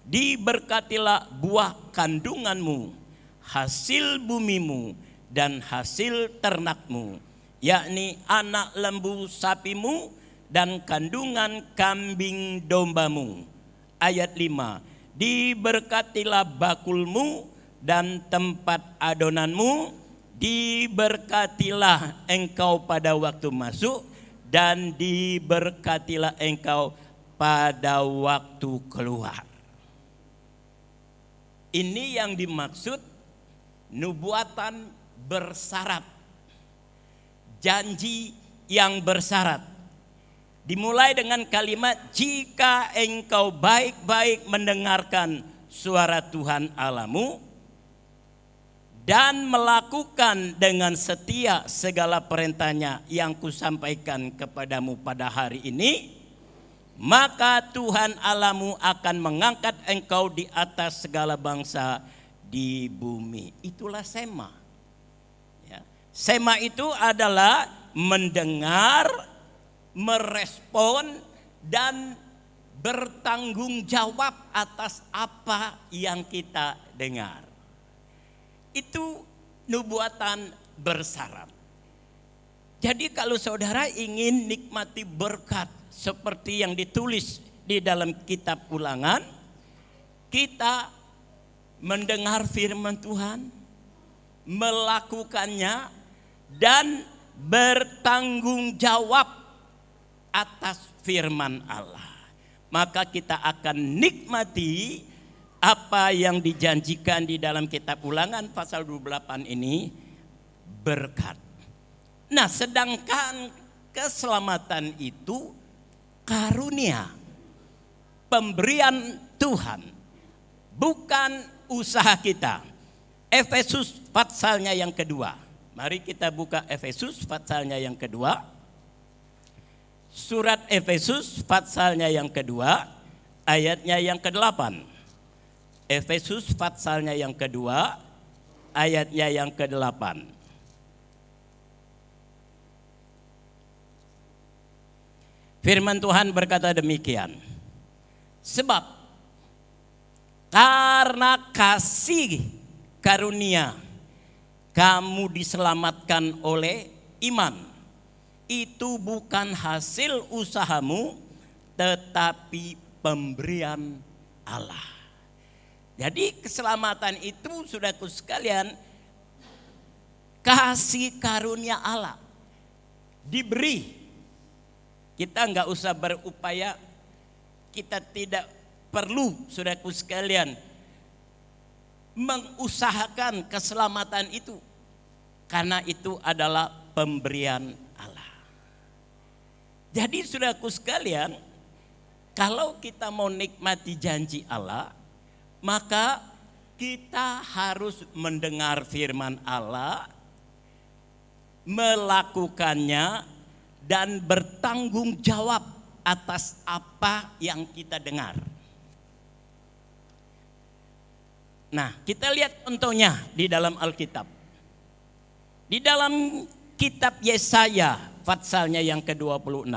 Diberkatilah buah kandunganmu, hasil bumimu dan hasil ternakmu, yakni anak lembu sapimu dan kandungan kambing dombamu. Ayat 5. Diberkatilah bakulmu dan tempat adonanmu, diberkatilah engkau pada waktu masuk dan diberkatilah engkau pada waktu keluar. Ini yang dimaksud nubuatan bersyarat, janji yang bersyarat. Dimulai dengan kalimat jika engkau baik-baik mendengarkan suara Tuhan Allahmu dan melakukan dengan setia segala perintahnya yang kusampaikan kepadamu pada hari ini, maka Tuhan Allahmu akan mengangkat engkau di atas segala bangsa di bumi. Itulah sema. Ya. Sema itu adalah mendengar, merespon dan bertanggung jawab atas apa yang kita dengar. Itu nubuatan bersyarat. Jadi kalau saudara ingin nikmati berkat seperti yang ditulis di dalam kitab Ulangan, kita mendengar firman Tuhan, melakukannya dan bertanggung jawab atas firman Allah, maka kita akan nikmati apa yang dijanjikan di dalam kitab Ulangan pasal 28 ini, berkat. Nah, sedangkan keselamatan itu karunia, pemberian Tuhan, bukan usaha kita. Efesus pasalnya yang kedua. Mari kita buka Efesus pasalnya yang kedua. Surat Efesus pasalnya yang kedua, ayatnya yang ke-8. Efesus pasalnya yang kedua, ayatnya yang ke-8. Firman Tuhan berkata demikian. Sebab Karena kasih karunia kamu diselamatkan oleh iman. Itu bukan hasil usahamu, tetapi pemberian Allah. Jadi keselamatan itu, saudaraku sekalian, kasih karunia Allah. Diberi. Kita enggak usah berupaya, kita tidak perlu, saudaraku sekalian, mengusahakan keselamatan itu, karena itu adalah pemberian Allah. Jadi saudaraku sekalian, kalau kita mau nikmati janji Allah, maka kita harus mendengar firman Allah, melakukannya, dan bertanggung jawab atas apa yang kita dengar. Nah, kita lihat contohnya di dalam Alkitab. Di dalam kitab Yesaya, patsalnya yang ke-26.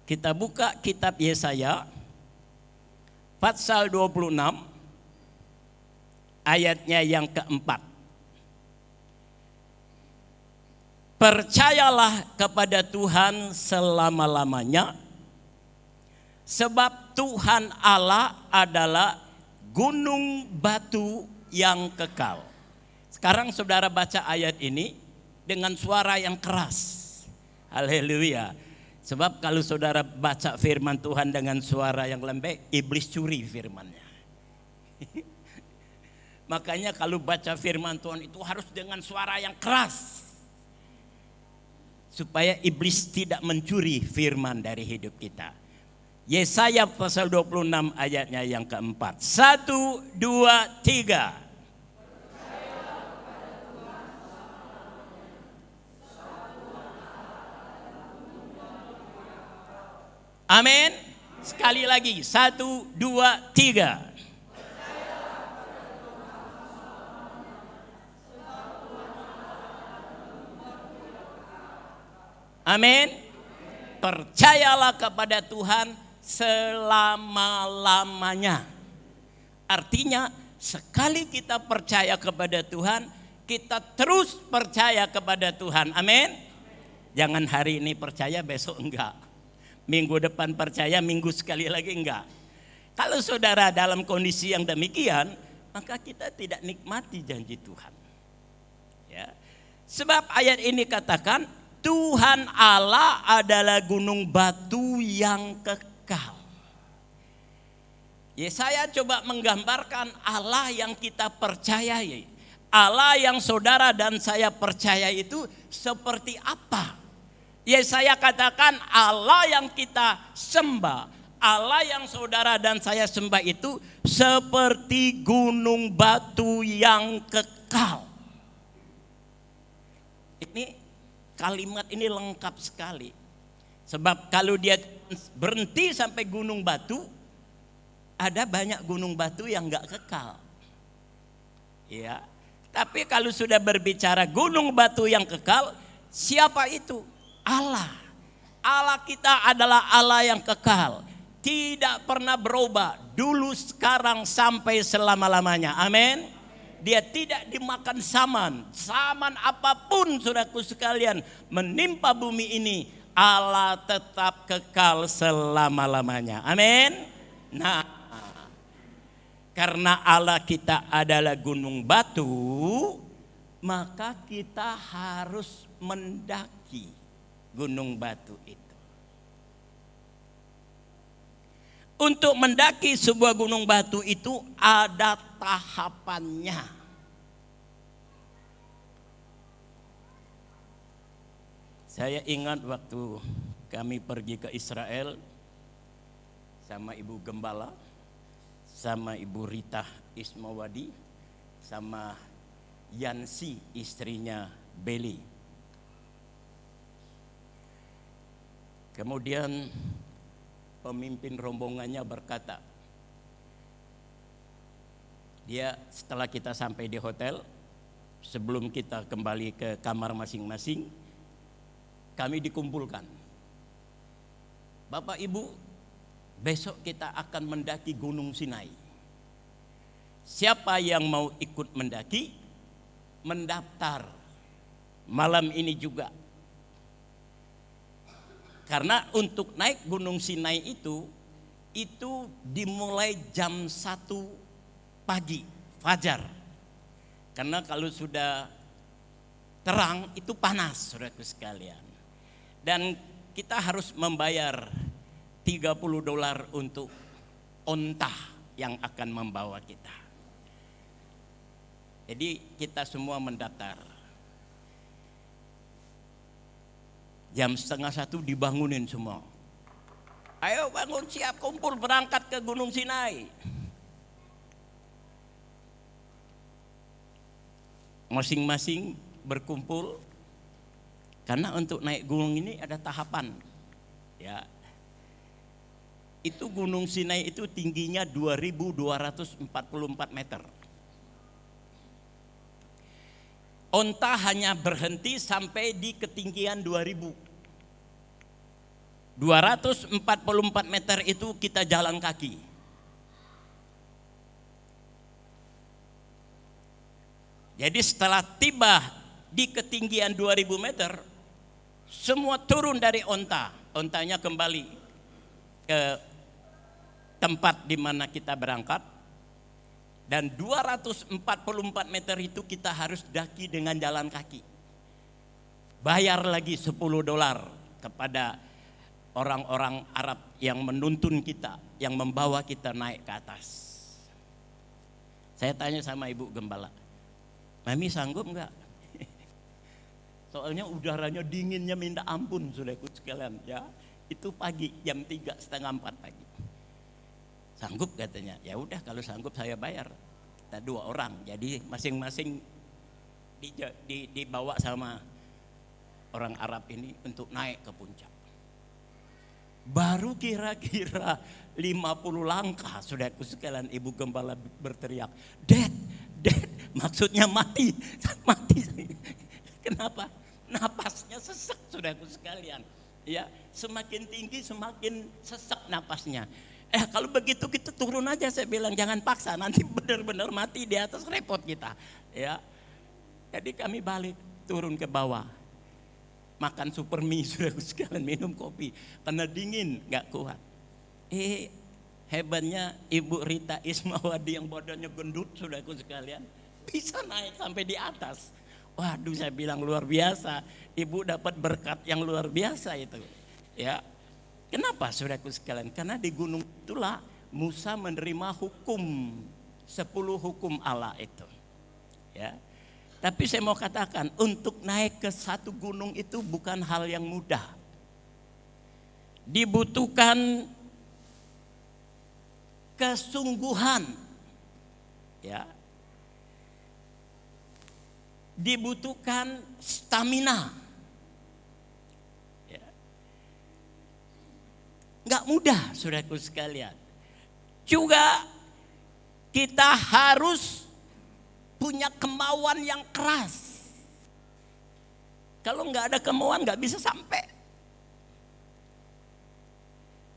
Kita buka kitab Yesaya, patsal 26, ayatnya yang ke-4. Percayalah kepada Tuhan selama-lamanya, sebab Tuhan Allah adalah gunung batu yang kekal. Sekarang saudara baca ayat ini dengan suara yang keras. Haleluya. Sebab kalau saudara baca firman Tuhan dengan suara yang lembek, iblis curi firmannya. Makanya kalau baca firman Tuhan itu harus dengan suara yang keras, supaya iblis tidak mencuri firman dari hidup kita. Yesaya pasal 26 ayatnya yang keempat. 1, 2, 3. Amin. Sekali lagi. 1, 2, 3. Amin. Percayalah kepada Tuhan selama-lamanya. Artinya sekali kita percaya kepada Tuhan, kita terus percaya kepada Tuhan. Amin. Jangan hari ini percaya, besok enggak. Minggu depan percaya, minggu sekali lagi enggak. Kalau saudara dalam kondisi yang demikian, maka kita tidak nikmati janji Tuhan. Ya. Sebab ayat ini katakan, Tuhan Allah adalah gunung batu yang kekal. Yesaya coba menggambarkan Allah yang kita percayai. Allah yang saudara dan saya percaya itu seperti apa? Yesaya katakan Allah yang kita sembah, Allah yang saudara dan saya sembah itu seperti gunung batu yang kekal. Ini kalimat ini lengkap sekali. Sebab kalau dia berhenti sampai gunung batu, ada banyak gunung batu yang enggak kekal. Ya. Tapi kalau sudah berbicara gunung batu yang kekal, siapa itu? Allah. Allah kita adalah Allah yang kekal, tidak pernah berubah, dulu, sekarang, sampai selama-lamanya. Amin. Dia tidak dimakan saman. Saman apapun saudaraku sekalian menimpa bumi ini, Allah tetap kekal selama-lamanya. Amin. Nah, karena Allah kita adalah gunung batu, maka kita harus mendaki gunung batu itu. Untuk mendaki sebuah gunung batu itu ada tahapannya. Saya ingat waktu kami pergi ke Israel sama Ibu Gembala, sama Ibu Rita Ismawadi, sama Yansi istrinya Beli. Kemudian pemimpin rombongannya berkata, dia setelah kita sampai di hotel, sebelum kita kembali ke kamar masing-masing, kami dikumpulkan. Bapak Ibu, besok kita akan mendaki Gunung Sinai. Siapa yang mau ikut mendaki, mendaftar malam ini juga. Karena untuk naik Gunung Sinai itu dimulai jam 1 pagi, fajar. Karena kalau sudah terang itu panas, saudaraku sekalian. Dan kita harus membayar $30 untuk onta yang akan membawa kita. Jadi kita semua mendaftar. Jam 12:30 dibangunin semua. Ayo bangun, siap, kumpul, berangkat ke Gunung Sinai. Masing-masing berkumpul. Karena untuk naik gunung ini ada tahapan. Ya. Itu Gunung Sinai itu tingginya 2.244 meter. Onta hanya berhenti sampai di ketinggian 2.244 meter itu kita jalan kaki. Jadi setelah tiba di ketinggian 2.000 meter, semua turun dari onta. Ontanya kembali ke tempat di mana kita berangkat. Dan 244 meter itu kita harus daki dengan jalan kaki. Bayar lagi $10 kepada orang-orang Arab yang menuntun kita, yang membawa kita naik ke atas. Saya tanya sama Ibu Gembala, Mami sanggup enggak? Soalnya udaranya dinginnya minta ampun, saudaraku sekalian, ya. Itu pagi jam 3:30, 4 pagi. Sanggup katanya. Ya udah, kalau sanggup saya bayar. Kita 2 orang, jadi masing-masing dibawa sama orang Arab ini untuk naik ke puncak. Baru kira-kira 50 langkah, saudaraku sekalian, Ibu Gembala berteriak, Dad, maksudnya mati. Kenapa? Napasnya sesek, saudaraku sekalian. Ya, semakin tinggi semakin sesek napasnya. Kalau begitu kita turun aja, saya bilang, jangan paksa, nanti benar-benar mati di atas, repot kita. Ya, jadi kami balik turun ke bawah, makan super mie, saudaraku sekalian, minum kopi karena dingin, nggak kuat. Hebatnya Ibu Rita Ismawati yang badannya gendut, saudaraku sekalian, bisa naik sampai di atas. Waduh, saya bilang luar biasa, Ibu dapat berkat yang luar biasa itu. Ya, kenapa, saudaraku sekalian? Karena di gunung itulah Musa menerima hukum, 10 hukum Allah itu. Ya. Tapi saya mau katakan, untuk naik ke satu gunung itu bukan hal yang mudah. Dibutuhkan kesungguhan. Ya. Dibutuhkan stamina. Ya. Nggak mudah, saudaraku sekalian. Juga kita harus punya kemauan yang keras. Kalau nggak ada kemauan nggak bisa sampai.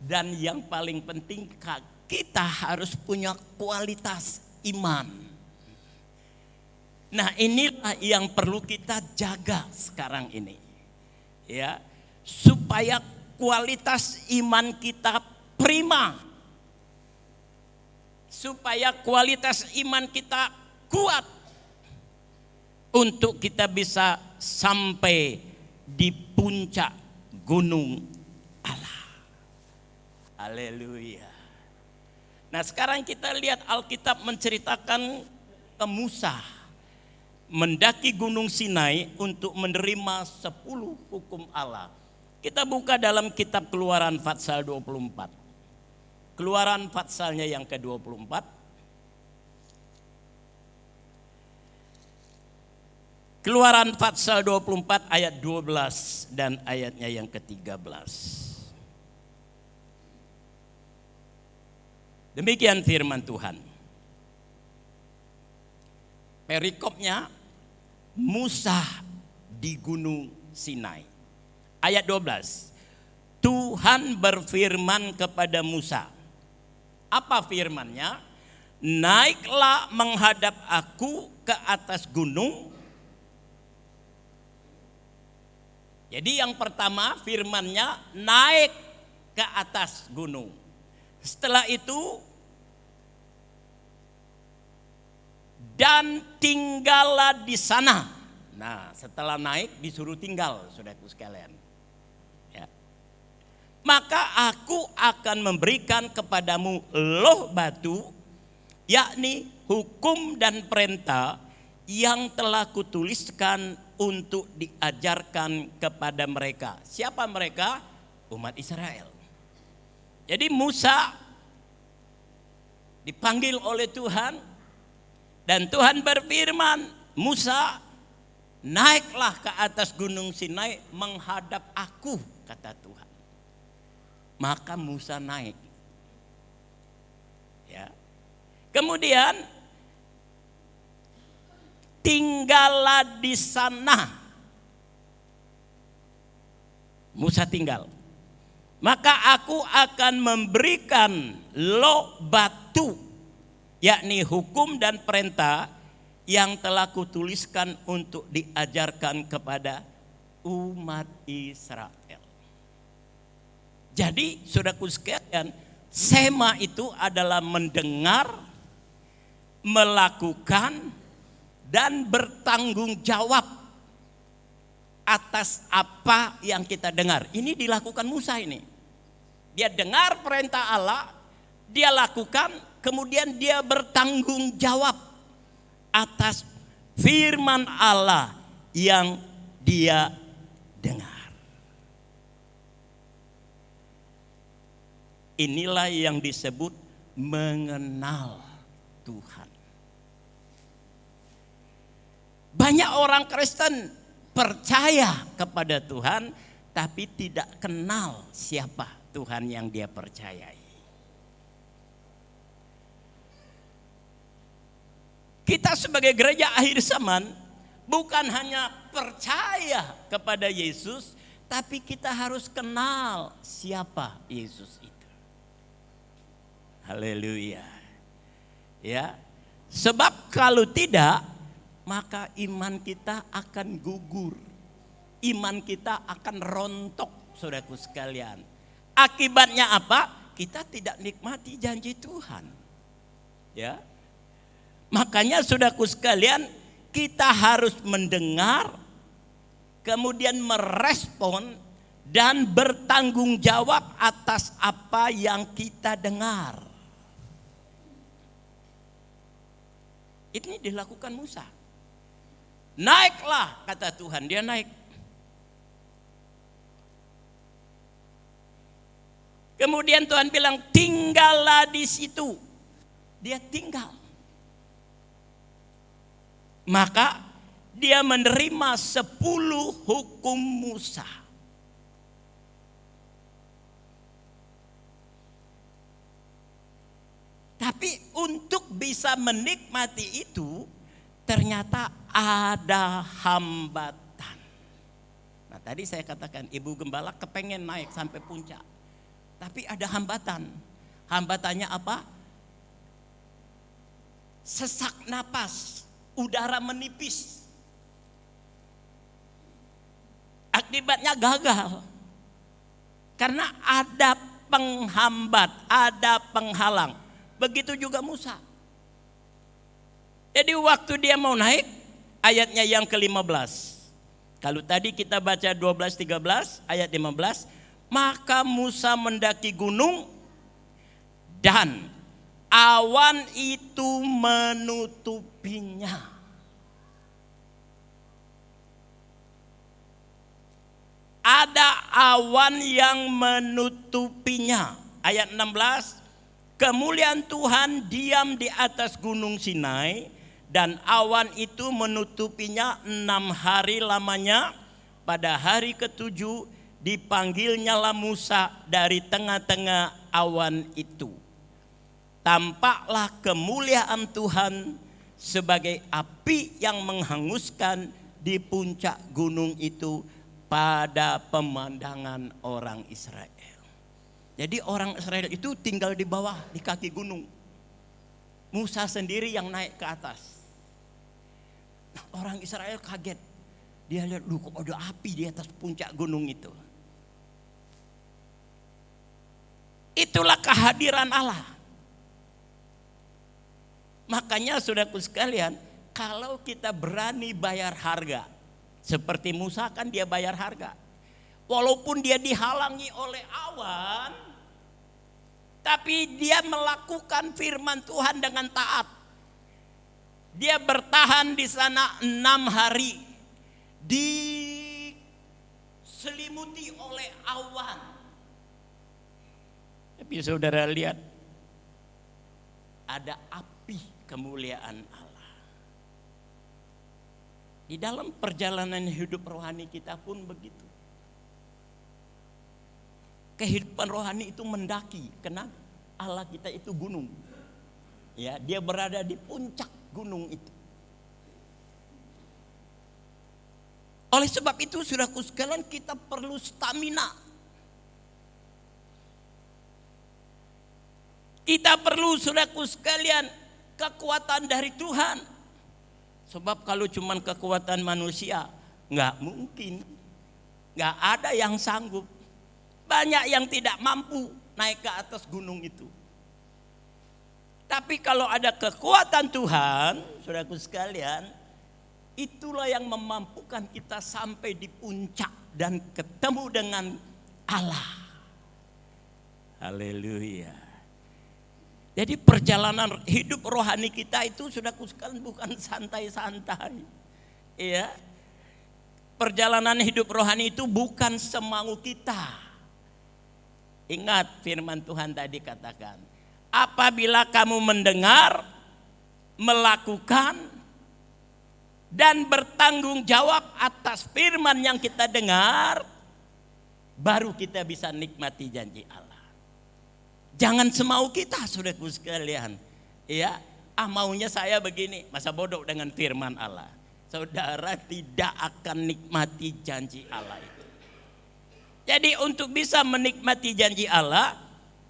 Dan yang paling penting, kita harus punya kualitas iman. Nah, inilah yang perlu kita jaga sekarang ini. Ya, supaya kualitas iman kita prima. Supaya kualitas iman kita kuat. Untuk kita bisa sampai di puncak gunung Allah. Haleluya. Nah, sekarang kita lihat Alkitab menceritakan Musa mendaki Gunung Sinai untuk menerima 10 hukum Allah. Kita buka dalam kitab Keluaran pasal 24. Keluaran pasalnya yang ke-24. Keluaran pasal 24 ayat 12 dan ayatnya yang ke-13. Demikian firman Tuhan. Perikopnya Musa di Gunung Sinai. Ayat 12. Tuhan berfirman kepada Musa. Apa firman-Nya? naiklah menghadap aku ke atas gunung. Jadi yang pertama firmannya naik ke atas gunung. Setelah itu dan tinggallah di sana. Nah, setelah naik disuruh tinggal, saudaraku sekalian. Ya. Maka aku akan memberikan kepadamu loh batu, yakni hukum dan perintah yang telah kutuliskan untuk diajarkan kepada mereka. Siapa mereka? Umat Israel. Jadi Musa dipanggil oleh Tuhan dan Tuhan berfirman, Musa, naiklah ke atas gunung Sinai menghadap aku, kata Tuhan. Maka Musa naik. Ya. Kemudian tinggallah di sana. Musa tinggal. Maka aku akan memberikan loh batu, yakni hukum dan perintah yang telah kutuliskan untuk diajarkan kepada umat Israel. Jadi saudaraku sekalian, sema itu adalah mendengar, melakukan, dan bertanggung jawab atas apa yang kita dengar. Ini dilakukan Musa ini. Dia dengar perintah Allah, dia lakukan, kemudian dia bertanggung jawab atas firman Allah yang dia dengar. Inilah yang disebut mengenal Tuhan. Banyak orang Kristen percaya kepada Tuhan, tapi tidak kenal siapa Tuhan yang dia percayai. Kita sebagai gereja akhir zaman bukan hanya percaya kepada Yesus, tapi kita harus kenal siapa Yesus itu. Haleluya. Ya. Sebab kalau tidak, maka iman kita akan gugur. Iman kita akan rontok, saudaraku sekalian. Akibatnya apa? Kita tidak nikmati janji Tuhan. Ya. Makanya saudaraku sekalian, kita harus mendengar, kemudian merespon dan bertanggung jawab atas apa yang kita dengar. Ini dilakukan Musa. Naiklah, kata Tuhan, dia naik. Kemudian Tuhan bilang, tinggallah di situ. Dia tinggal. Maka dia menerima 10 hukum Musa. Tapi untuk bisa menikmati itu, ternyata ada hambatan. Nah tadi saya katakan Ibu Gembala kepengen naik sampai puncak. Tapi ada hambatan. Hambatannya apa? Sesak napas, udara menipis. Akibatnya gagal. Karena ada penghambat, ada penghalang. Begitu juga Musa. Jadi waktu dia mau naik, ayatnya yang ke-15. Kalau tadi kita baca 12-13, ayat 15. Maka Musa mendaki gunung dan awan itu menutupinya. Ada awan yang menutupinya. Ayat 16. Kemuliaan Tuhan diam di atas gunung Sinai dan awan itu menutupinya 6 hari lamanya. Pada hari ke-7 dipanggilnyalah Musa dari tengah-tengah awan itu. Tampaklah kemuliaan Tuhan sebagai api yang menghanguskan di puncak gunung itu pada pemandangan orang Israel. Jadi orang Israel itu tinggal di bawah, di kaki gunung. Musa sendiri yang naik ke atas. Nah, orang Israel kaget. Dia lihat, kok ada api di atas puncak gunung itu. Itulah kehadiran Allah. Makanya saudaraku sekalian, kalau kita berani bayar harga, seperti Musa kan dia bayar harga. Walaupun dia dihalangi oleh awan, tapi dia melakukan firman Tuhan dengan taat. Dia bertahan di sana 6 hari, diselimuti oleh awan. Tapi saudara lihat, ada api kemuliaan Allah. Di dalam perjalanan hidup rohani kita pun begitu. Kehidupan rohani itu mendaki. Kenapa? Allah kita itu gunung. Ya, dia berada di puncak gunung itu. Oleh sebab itu, saudaraku sekalian, kita perlu stamina. Kita perlu, saudaraku sekalian, kekuatan dari Tuhan. Sebab kalau cuma kekuatan manusia, nggak mungkin. Nggak ada yang sanggup. Banyak yang tidak mampu naik ke atas gunung itu. Tapi kalau ada kekuatan Tuhan, saudaraku sekalian, itulah yang memampukan kita sampai di puncak dan ketemu dengan Allah. Haleluya. Jadi perjalanan hidup rohani kita itu saudaraku sekalian bukan santai-santai. Iya. Perjalanan hidup rohani itu bukan semau kita. Ingat firman Tuhan tadi katakan, apabila kamu mendengar, melakukan, dan bertanggung jawab atas firman yang kita dengar, baru kita bisa nikmati janji Allah. Jangan semau kita, saudaraku sekalian. Ya, maunya saya begini, masa bodoh dengan firman Allah. Saudara tidak akan nikmati janji Allah itu. Jadi untuk bisa menikmati janji Allah,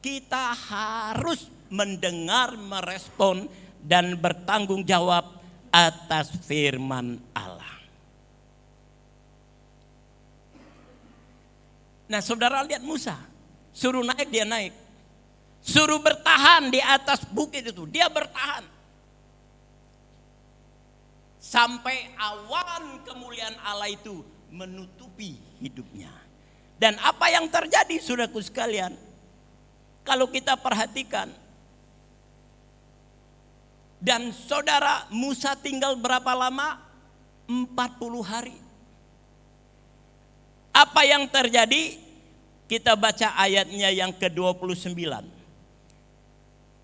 kita harus mendengar, merespon, dan bertanggung jawab atas firman Allah. Nah, saudara lihat Musa, suruh naik dia naik. Suruh bertahan di atas bukit itu, dia bertahan. Sampai awan kemuliaan Allah itu menutupi hidupnya. Dan apa yang terjadi, saudaraku sekalian? Kalau kita perhatikan, dan saudara Musa tinggal berapa lama? 40 hari. Apa yang terjadi? Kita baca ayatnya yang ke-29.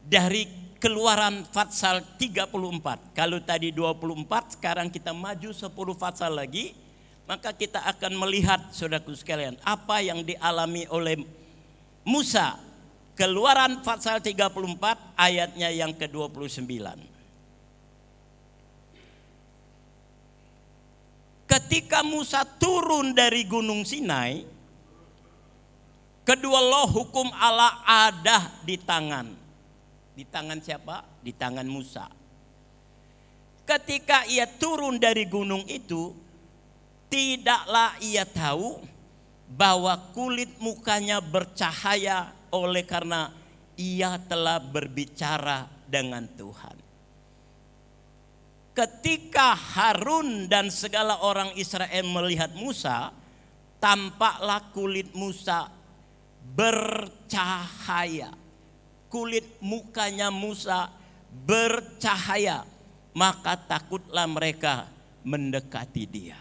Dari Keluaran Fatsal 34. Kalau tadi 24, sekarang kita maju 10 Fatsal lagi. Maka kita akan melihat, saudaraku sekalian, apa yang dialami oleh Musa. Keluaran Fatsal 34 ayatnya yang ke-29. Ketika Musa turun dari Gunung Sinai, kedua loh hukum Allah ada di tangan. Di tangan siapa? Di tangan Musa. Ketika ia turun dari gunung itu, tidaklah ia tahu bahwa kulit mukanya bercahaya oleh karena ia telah berbicara dengan Tuhan. Ketika Harun dan segala orang Israel melihat Musa, tampaklah kulit Musa bercahaya. Kulit mukanya Musa bercahaya, maka takutlah mereka mendekati dia.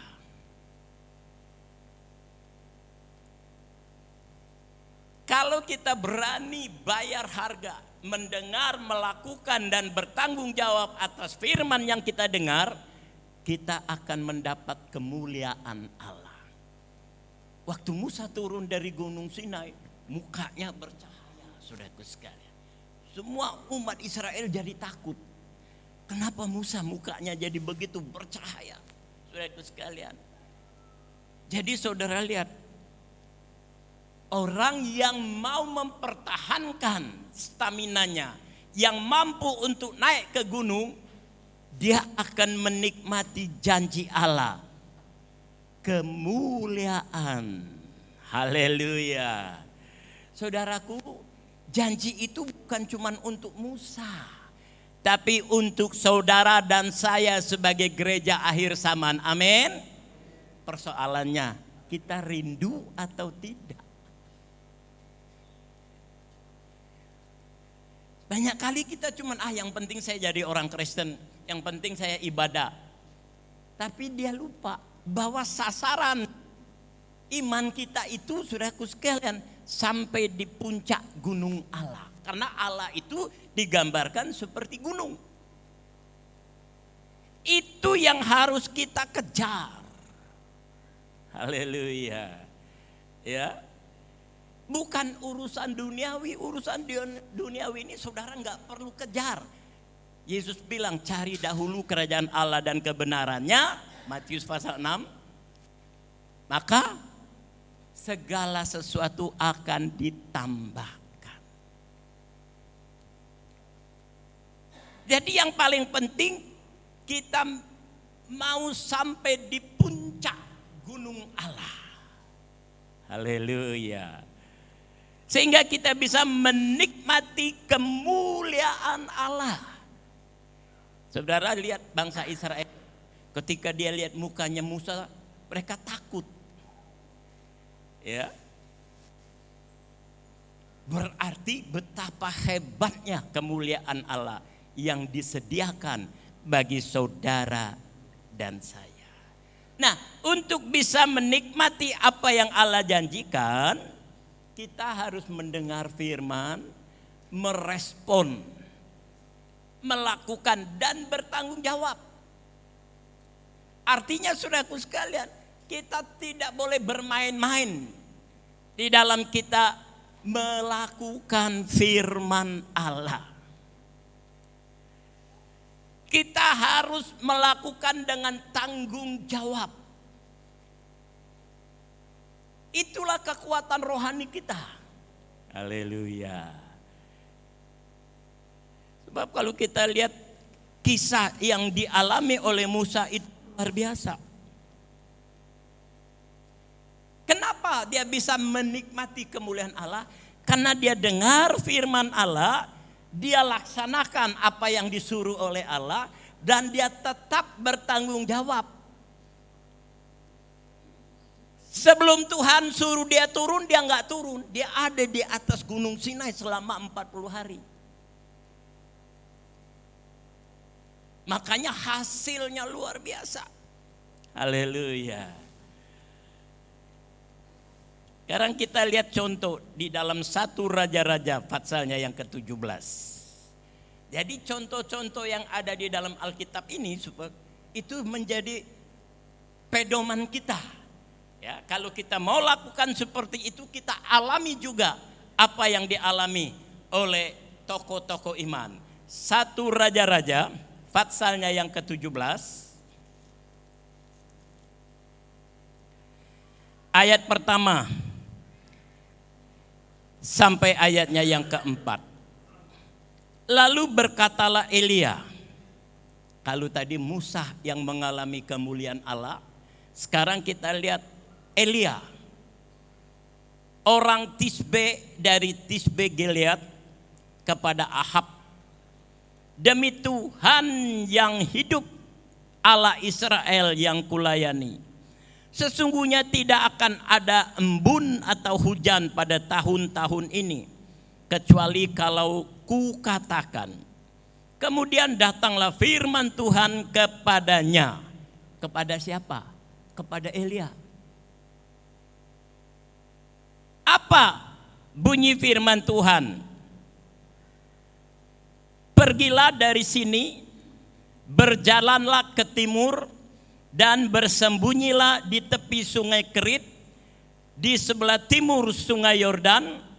Kalau kita berani bayar harga, mendengar, melakukan, dan bertanggung jawab atas firman yang kita dengar, kita akan mendapat kemuliaan Allah. Waktu Musa turun dari Gunung Sinai, mukanya bercahaya, saudaraku sekalian. Semua umat Israel jadi takut. Kenapa Musa mukanya jadi begitu bercahaya? Saudaraku sekalian. Jadi saudara lihat, orang yang mau mempertahankan staminanya, yang mampu untuk naik ke gunung, dia akan menikmati janji Allah, kemuliaan. Haleluya. Saudaraku, janji itu bukan cuma untuk Musa, tapi untuk saudara dan saya sebagai gereja akhir zaman. Amin. Persoalannya, kita rindu atau tidak? Banyak kali kita cuman yang penting saya jadi orang Kristen, yang penting saya ibadah. Tapi dia lupa bahwa sasaran iman kita itu, saudaraku sekalian, sampai di puncak gunung Allah. Karena Allah itu digambarkan seperti gunung. Itu yang harus kita kejar. Haleluya. Ya. Bukan urusan duniawi ini saudara nggak perlu kejar. Yesus bilang cari dahulu kerajaan Allah dan kebenarannya, Matius pasal 6. Maka segala sesuatu akan ditambahkan. Jadi yang paling penting kita mau sampai di puncak gunung Allah. Haleluya. Sehingga kita bisa menikmati kemuliaan Allah. Saudara lihat bangsa Israel, ketika dia lihat mukanya Musa, mereka takut. Ya. Berarti betapa hebatnya kemuliaan Allah yang disediakan bagi saudara dan saya. Nah, untuk bisa menikmati apa yang Allah janjikan, kita harus mendengar firman, merespon, melakukan dan bertanggung jawab. Artinya saudaraku sekalian, kita tidak boleh bermain-main di dalam kita melakukan firman Allah. Kita harus melakukan dengan tanggung jawab. Itulah kekuatan rohani kita. Haleluya. Sebab kalau kita lihat kisah yang dialami oleh Musa itu luar biasa. Kenapa dia bisa menikmati kemuliaan Allah? Karena dia dengar firman Allah, dia laksanakan apa yang disuruh oleh Allah, dan dia tetap bertanggung jawab. Sebelum Tuhan suruh dia turun, dia nggak turun. Dia ada di atas gunung Sinai selama 40 hari. Makanya hasilnya luar biasa. Haleluya. Sekarang kita lihat contoh di dalam 1 Raja-Raja pasalnya yang ke-17. Jadi contoh-contoh yang ada di dalam Alkitab ini itu menjadi pedoman kita. Ya, kalau kita mau lakukan seperti itu, kita alami juga apa yang dialami oleh tokoh-tokoh iman. 1 Raja-Raja pasalnya yang ke-17 ayat pertama sampai ayatnya yang ke-4. Lalu berkatalah Elia. Kalau tadi Musa yang mengalami kemuliaan Allah, sekarang kita lihat Elia, orang Tisbe dari Tisbe Gilead, kepada Ahab, demi Tuhan yang hidup, Allah Israel yang kulayani, sesungguhnya tidak akan ada embun atau hujan pada tahun-tahun ini, kecuali kalau ku katakan. Kemudian datanglah firman Tuhan kepadanya. Kepada siapa? Kepada Elia. Apa bunyi firman Tuhan? Pergilah dari sini, berjalanlah ke timur, dan bersembunyilah di tepi sungai Kerit, di sebelah timur sungai Yordan.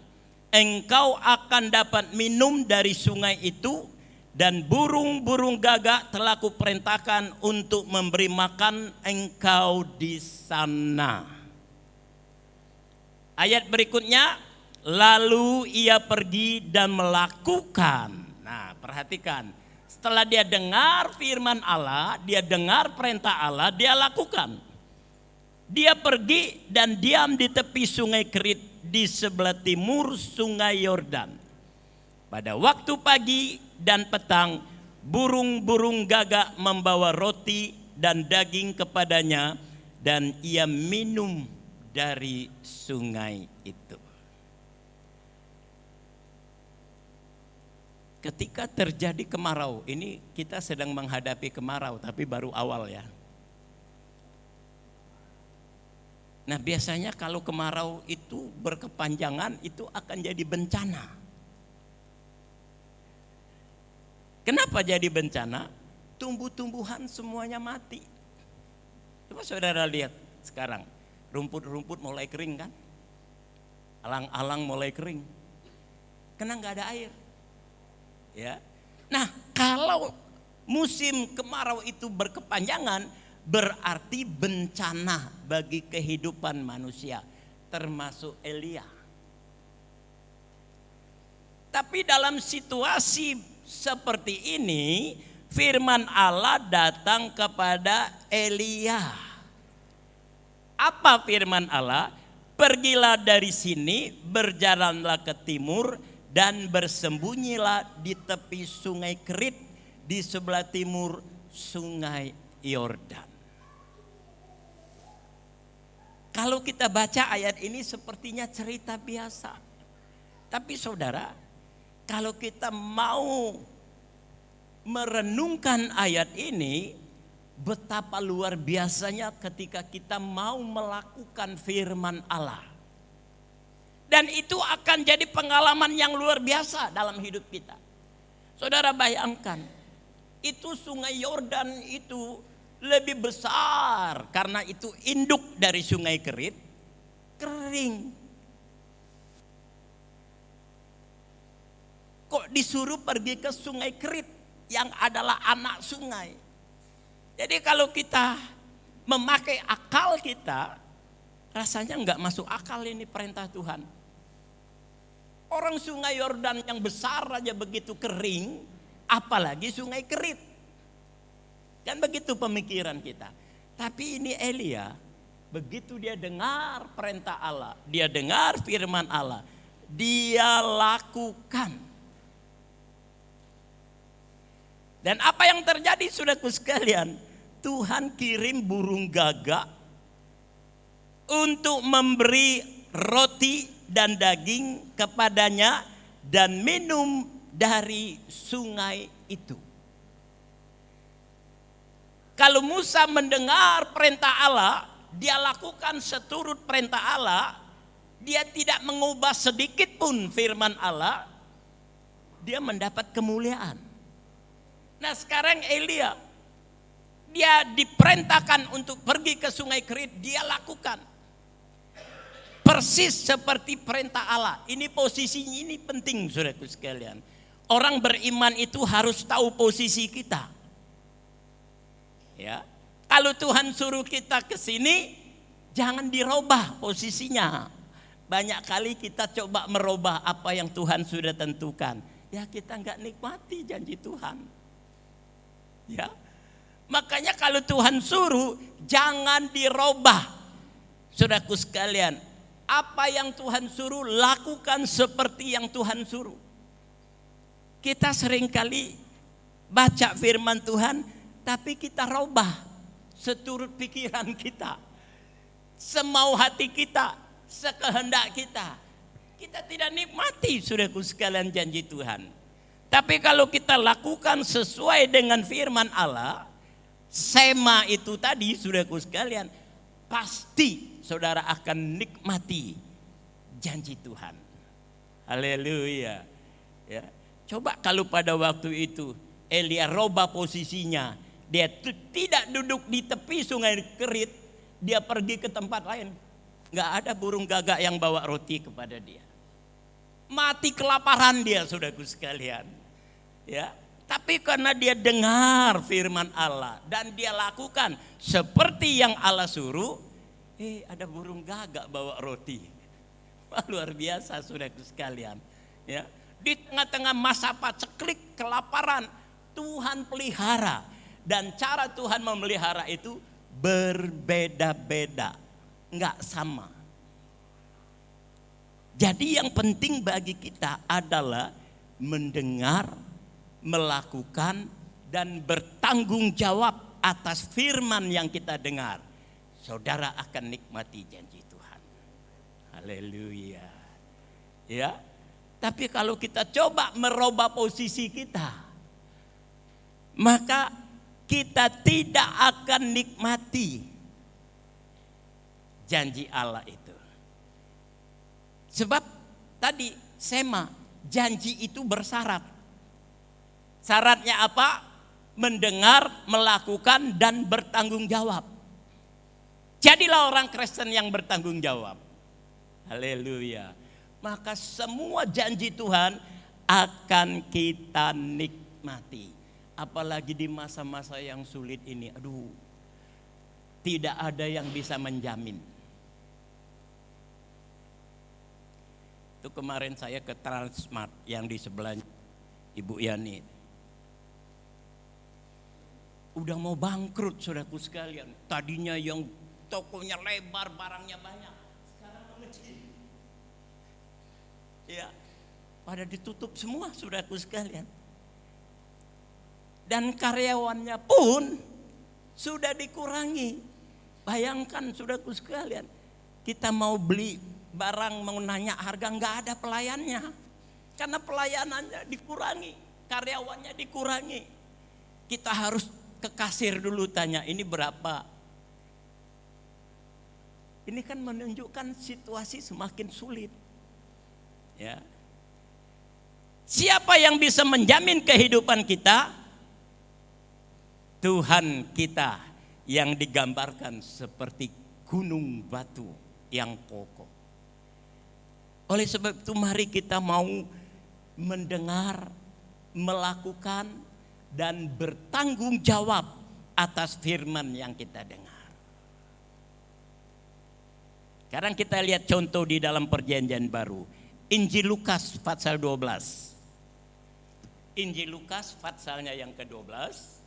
Engkau akan dapat minum dari sungai itu, dan burung-burung gagak telah kuperintahkan untuk memberi makan engkau di sana. Ayat berikutnya, lalu ia pergi dan melakukan. Nah, perhatikan. Setelah dia dengar firman Allah, dia dengar perintah Allah, dia lakukan. Dia pergi dan diam di tepi sungai Kerit di sebelah timur sungai Yordan. Pada waktu pagi dan petang, burung-burung gagak membawa roti dan daging kepadanya, dan ia minum dari sungai itu. Ketika terjadi kemarau, ini kita sedang menghadapi kemarau, tapi baru awal ya. Nah, biasanya kalau kemarau itu berkepanjangan, itu akan jadi bencana. Kenapa jadi bencana? Tumbuh-tumbuhan semuanya mati. Coba saudara lihat sekarang, rumput-rumput mulai kering kan? Alang-alang mulai kering. Karena nggak ada air. Ya. Nah, kalau musim kemarau itu berkepanjangan, berarti bencana bagi kehidupan manusia, termasuk Elia. Tapi dalam situasi seperti ini, firman Allah datang kepada Elia. Apa firman Allah? Pergilah dari sini, berjalanlah ke timur, dan bersembunyilah di tepi sungai Kerit di sebelah timur sungai Yordan. Kalau kita baca ayat ini sepertinya cerita biasa. Tapi saudara, kalau kita mau merenungkan ayat ini, betapa luar biasanya ketika kita mau melakukan firman Allah. Dan itu akan jadi pengalaman yang luar biasa dalam hidup kita. Saudara bayangkan, itu sungai Yordan itu lebih besar karena itu induk dari sungai Kerit, kering. Kok disuruh pergi ke sungai Kerit yang adalah anak sungai? Jadi kalau kita memakai akal kita, rasanya nggak masuk akal ini perintah Tuhan. Orang sungai Yordan yang besar aja begitu kering, apalagi sungai Kerit. Kan begitu pemikiran kita. Tapi ini Elia, begitu dia dengar perintah Allah, dia dengar firman Allah, dia lakukan. Dan apa yang terjadi saudaraku sekalian? Tuhan kirim burung gagak untuk memberi roti dan daging kepadanya dan minum dari sungai itu. Kalau Musa mendengar perintah Allah, dia lakukan seturut perintah Allah, dia tidak mengubah sedikit pun firman Allah, dia mendapat kemuliaan. Nah sekarang Elia, dia diperintahkan untuk pergi ke sungai Kerit, dia lakukan. Persis seperti perintah Allah. Ini posisinya ini penting saudaraku sekalian. Orang beriman itu harus tahu posisi kita. Ya. Kalau Tuhan suruh kita ke sini, jangan dirubah posisinya. Banyak kali kita coba merubah apa yang Tuhan sudah tentukan. Ya kita nggak nikmati janji Tuhan. Ya. Makanya kalau Tuhan suruh, jangan dirubah. Saudaraku sekalian, apa yang Tuhan suruh, lakukan seperti yang Tuhan suruh. Kita seringkali baca firman Tuhan, tapi kita robah seturut pikiran kita, semau hati kita, sekehendak kita. Kita tidak nikmati saudaraku sekalian janji Tuhan. Tapi kalau kita lakukan sesuai dengan firman Allah, sema itu tadi saudaraku sekalian, pasti saudara akan nikmati janji Tuhan. Haleluya. Ya. Coba kalau pada waktu itu Elia robah posisinya, dia tidak duduk di tepi sungai Kerit, dia pergi ke tempat lain. Nggak ada burung gagak yang bawa roti kepada dia. Mati kelaparan dia saudaraku sekalian. Ya. Tapi karena dia dengar firman Allah dan dia lakukan seperti yang Allah suruh, ada burung gagak bawa roti. Wah, luar biasa saudaraku sekalian. Ya. Di tengah-tengah masa paceklik, kelaparan, Tuhan pelihara. Dan cara Tuhan memelihara itu berbeda-beda, enggak sama. Jadi yang penting bagi kita adalah mendengar, melakukan, dan bertanggung jawab atas firman yang kita dengar. Saudara akan nikmati janji Tuhan. Haleluya. Ya. Tapi kalau kita coba merubah posisi kita, maka kita tidak akan nikmati janji Allah itu. Sebab tadi Sema, janji itu bersyarat. Syaratnya apa? Mendengar, melakukan, dan bertanggung jawab. Jadilah orang Kristen yang bertanggung jawab. Haleluya. Maka semua janji Tuhan akan kita nikmati. Apalagi di masa-masa yang sulit ini. Aduh, tidak ada yang bisa menjamin. Itu kemarin saya ke Transmart yang di sebelah Ibu Yani. Udah mau bangkrut saudaraku sekalian. Tadinya yang tokonya lebar, barangnya banyak. Sekarang mengecil. Ya, pada ditutup semua saudaraku sekalian. Dan karyawannya pun sudah dikurangi. Bayangkan saudaraku sekalian, kita mau beli barang, mau nanya harga, nggak ada pelayannya. Karena pelayanannya dikurangi, karyawannya dikurangi. Kita harus ke kasir dulu tanya, ini berapa? Ini kan menunjukkan situasi semakin sulit. Ya. Siapa yang bisa menjamin kehidupan kita? Tuhan kita yang digambarkan seperti gunung batu yang kokoh. Oleh sebab itu mari kita mau mendengar, melakukan, dan bertanggung jawab atas firman yang kita dengar. Sekarang kita lihat contoh di dalam perjanjian baru. Injil Lukas pasal 12. Injil Lukas pasalnya yang ke-12.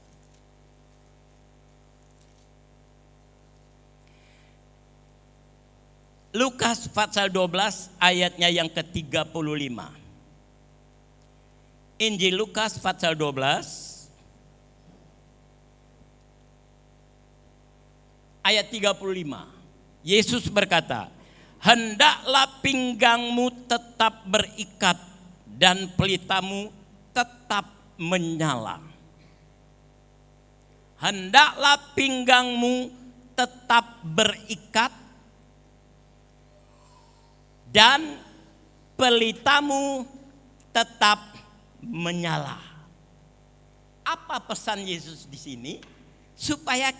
Lukas pasal 12 ayatnya yang ke-35. Injil Lukas pasal 12 ayat 35. Yesus berkata, "Hendaklah pinggangmu tetap berikat dan pelitamu tetap menyala." Hendaklah pinggangmu tetap berikat dan pelitamu tetap menyala. Apa pesan Yesus di sini? Supaya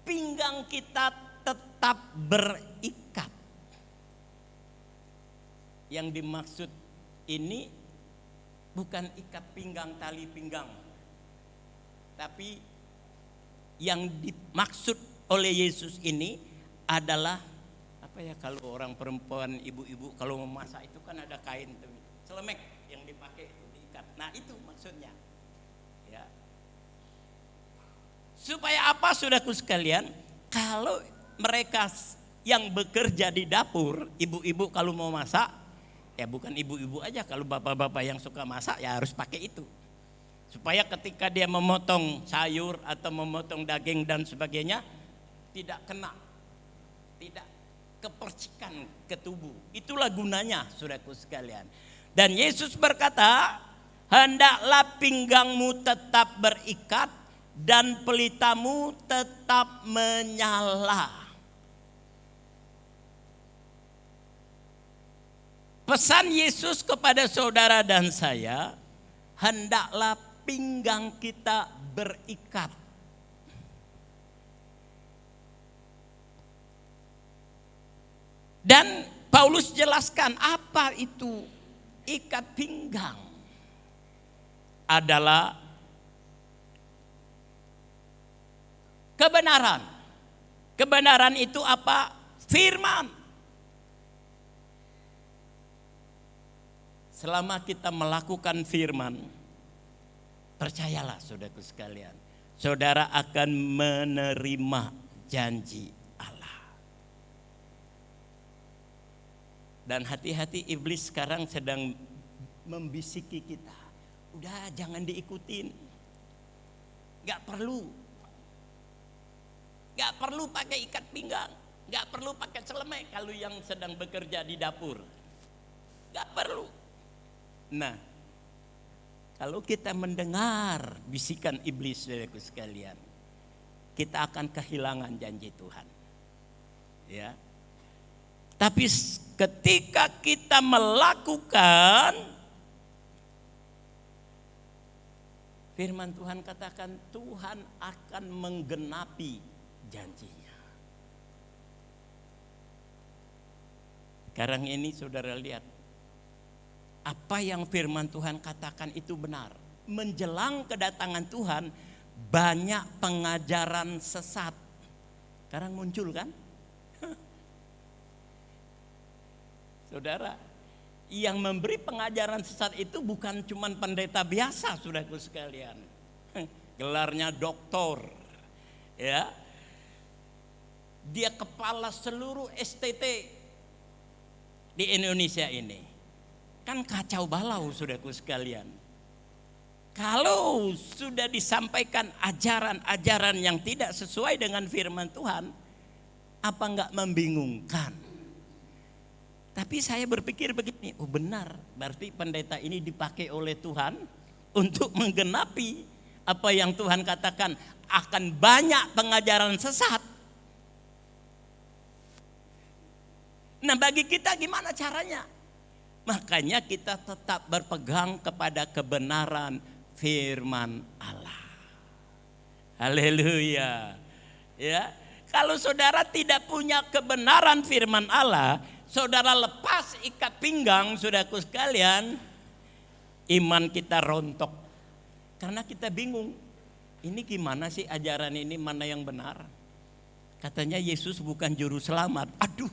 pinggang kita tetap berikat. Yang dimaksud ini bukan ikat pinggang, tali pinggang. Tapi yang dimaksud oleh Yesus ini adalah apa ya, kalau orang perempuan, ibu-ibu kalau memasak itu kan ada kain celemek yang dipakai itu diikat. Nah, itu maksudnya. Ya. Supaya apa saudaraku sekalian? Kalau mereka yang bekerja di dapur, ibu-ibu kalau mau masak, ya bukan ibu-ibu aja, kalau bapak-bapak yang suka masak ya harus pakai itu. Supaya ketika dia memotong sayur atau memotong daging dan sebagainya tidak kena, tidak kepercikan ke tubuh. Itulah gunanya saudaraku sekalian. Dan Yesus berkata, "Hendaklah pinggangmu tetap berikat dan pelitamu tetap menyala." Pesan Yesus kepada saudara dan saya, hendaklah pinggang kita berikat. Dan Paulus jelaskan apa itu ikat pinggang. Adalah kebenaran. Kebenaran itu apa? Firman. selama kita melakukan firman, percayalah saudaraku sekalian, saudara akan menerima janji Allah. Dan hati-hati, iblis sekarang sedang membisiki kita, udah jangan diikutin, gak perlu pakai ikat pinggang, gak perlu pakai celemek kalau yang sedang bekerja di dapur, gak perlu. Nah, kalau kita mendengar bisikan iblis, saudaraku sekalian, kita akan kehilangan janji Tuhan. Ya. Tapi ketika kita melakukan, firman Tuhan katakan Tuhan akan menggenapi janjinya. Sekarang ini saudara lihat, apa yang firman Tuhan katakan itu benar. Menjelang kedatangan Tuhan, banyak pengajaran sesat. Sekarang muncul kan? Saudara, yang memberi pengajaran sesat itu bukan cuma pendeta biasa, saudaraku sekalian. Gelarnya doktor. Ya. Dia kepala seluruh STT di Indonesia ini. Kan kacau balau, saudaraku sekalian. Kalau sudah disampaikan ajaran-ajaran yang tidak sesuai dengan firman Tuhan, apa enggak membingungkan? Tapi saya berpikir begini, oh benar, berarti pendeta ini dipakai oleh Tuhan untuk menggenapi apa yang Tuhan katakan, akan banyak pengajaran sesat. Nah, bagi kita gimana caranya? Makanya kita tetap berpegang kepada kebenaran firman Allah. Haleluya. Ya, kalau saudara tidak punya kebenaran firman Allah, saudara lepas ikat pinggang, saudaraku sekalian, iman kita rontok. Karena kita bingung, ini gimana sih ajaran ini, mana yang benar? Katanya Yesus bukan juru selamat. Aduh,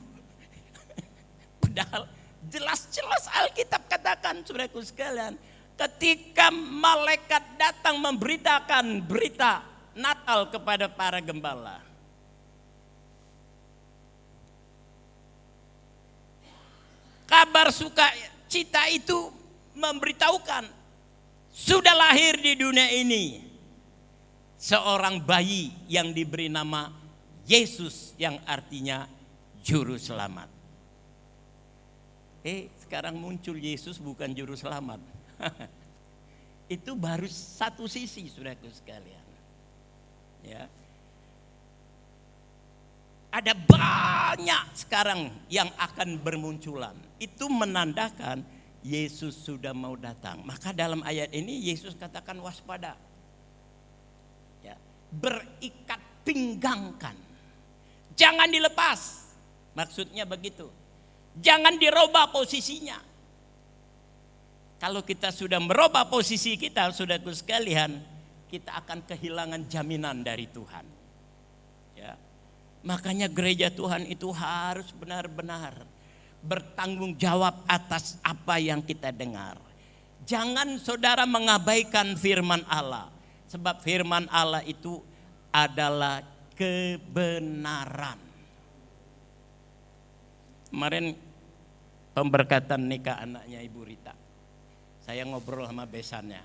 padahal jelas-jelas Alkitab katakan, saudaraku sekalian, ketika malaikat datang memberitakan berita Natal kepada para gembala, kabar sukacita itu memberitahukan sudah lahir di dunia ini seorang bayi yang diberi nama Yesus, yang artinya juru selamat. Sekarang muncul Yesus bukan juru selamat. Itu baru satu sisi, saudaraku sekalian. Ya. Ada banyak sekarang yang akan bermunculan. Itu menandakan Yesus sudah mau datang. Maka dalam ayat ini Yesus katakan waspada. Ya. Berikat pinggangkan. Jangan dilepas. Maksudnya begitu. Jangan dirubah posisinya. Kalau kita sudah merubah posisi kita, saudaraku sekalian, kita akan kehilangan jaminan dari Tuhan. Ya. Makanya gereja Tuhan itu harus benar-benar bertanggung jawab atas apa yang kita dengar. Jangan saudara mengabaikan firman Allah. Sebab firman Allah itu adalah kebenaran. Kemarin pemberkatan nikah anaknya Ibu Rita. Saya ngobrol sama besannya.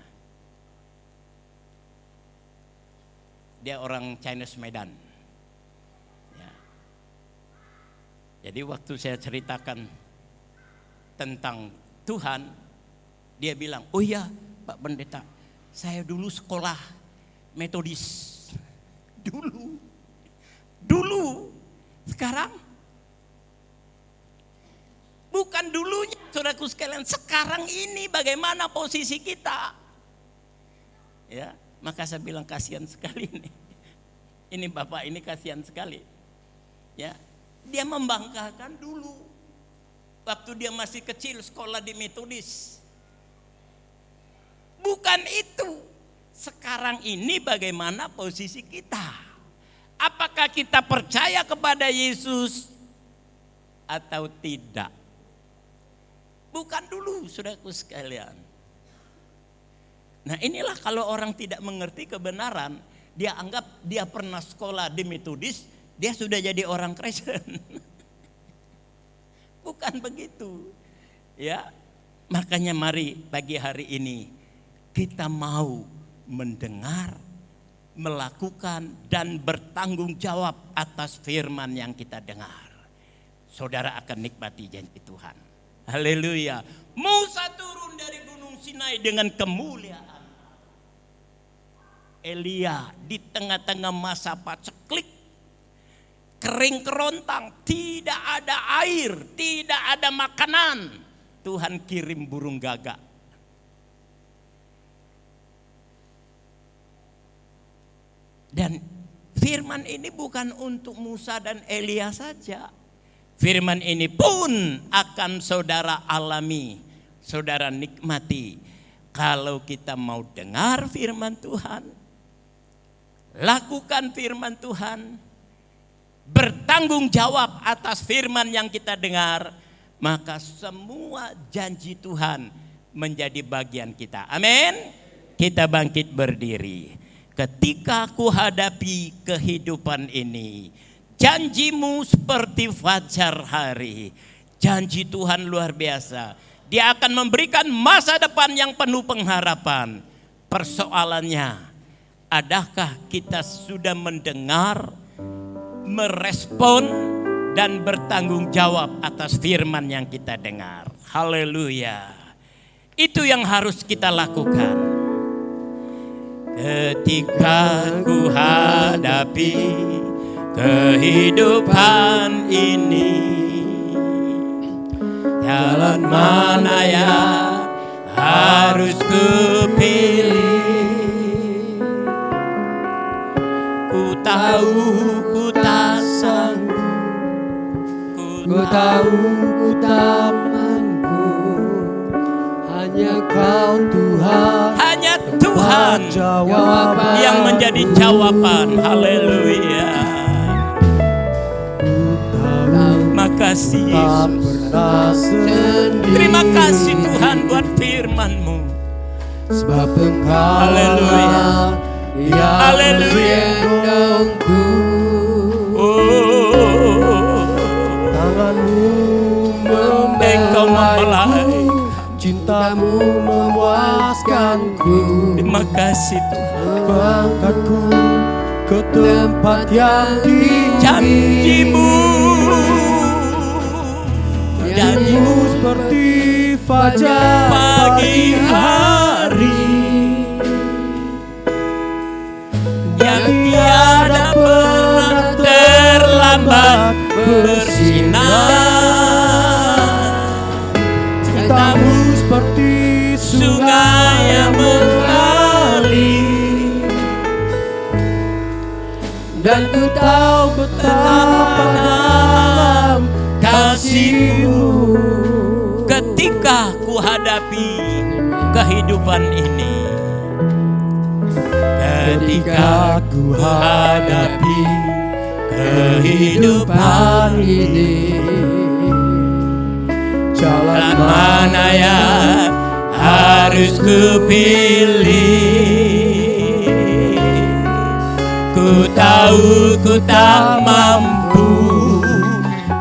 Dia orang Chinese Medan. Ya. Jadi waktu saya ceritakan tentang Tuhan, dia bilang, oh iya Pak Pendeta, saya dulu sekolah Metodis. Dulu. Sekarang bukan dulunya, saudaraku sekalian, sekarang ini bagaimana posisi kita? Ya, maka saya bilang kasihan sekali nih. Ini Bapak ini kasihan sekali. Ya, dia membanggakan dulu waktu dia masih kecil sekolah di Metodis. Bukan itu. Sekarang ini bagaimana posisi kita? Apakah kita percaya kepada Yesus atau tidak? Bukan dulu, saudaraku sekalian. Nah inilah kalau orang tidak mengerti kebenaran, dia anggap dia pernah sekolah di metodis, dia sudah jadi orang Kristen. Bukan begitu. Ya, makanya mari pagi hari ini kita mau mendengar, melakukan dan bertanggung jawab atas firman yang kita dengar. Saudara akan nikmati janji Tuhan. Haleluya. Musa turun dari gunung Sinai dengan kemuliaan. Elia di tengah-tengah masa paceklik, kering kerontang, tidak ada air, tidak ada makanan. Tuhan kirim burung gagak. Dan firman ini bukan untuk Musa dan Elia saja. Firman ini pun akan saudara alami, saudara nikmati. Kalau kita mau dengar firman Tuhan, lakukan firman Tuhan, bertanggung jawab atas firman yang kita dengar, maka semua janji Tuhan menjadi bagian kita. Amin. Kita bangkit berdiri. Ketika ku hadapi kehidupan ini, janjimu seperti fajar hari. Janji Tuhan luar biasa. Dia akan memberikan masa depan yang penuh pengharapan. Persoalannya, adakah kita sudah mendengar, merespon, dan bertanggung jawab atas firman yang kita dengar? Haleluya. Itu yang harus kita lakukan. Ketika ku hadapi kehidupan ini, jalan mana yang harus ku pilih? Ku tahu ku tak sanggup, ku tahu ku tak mampu. Hanya Kau Tuhan, hanya Tuhan yang menjadi jawaban. Haleluya. Makasih Yesus. Terima kasih Tuhan buat firman-Mu. Sebab Engkau Haleluya. Haleluya. Tanganmu Engkau membelai, cintamu memuaskanku. terima kasih Tuhan. Mengangkatku ke tempat yang tinggi. Janjimu seperti fajar pagi hari yang tiada pernah terlambat bersinar. Cintamu seperti Sungai yang mengalir, dan ku tahu betapa dalam kasih-Mu. Ketika ku hadapi kehidupan ini, ketika ku hadapi kehidupan ini, jalan mana yang harus ku pilih? Ku tahu ku tak mampu,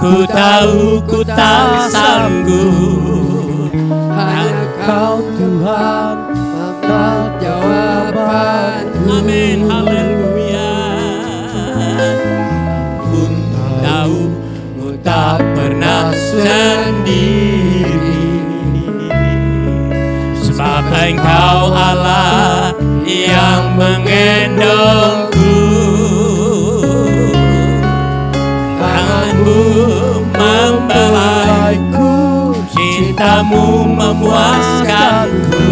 ku tahu ku tak sanggup. hanya Kau Tuhan maka jawabanku. Amin, haleluya. Ku tahu ku tak pernah sendiri, sebab Engkau Allah yang menggendongku. Tangan-Mu membelaiku, cinta-Mu memuaskanku.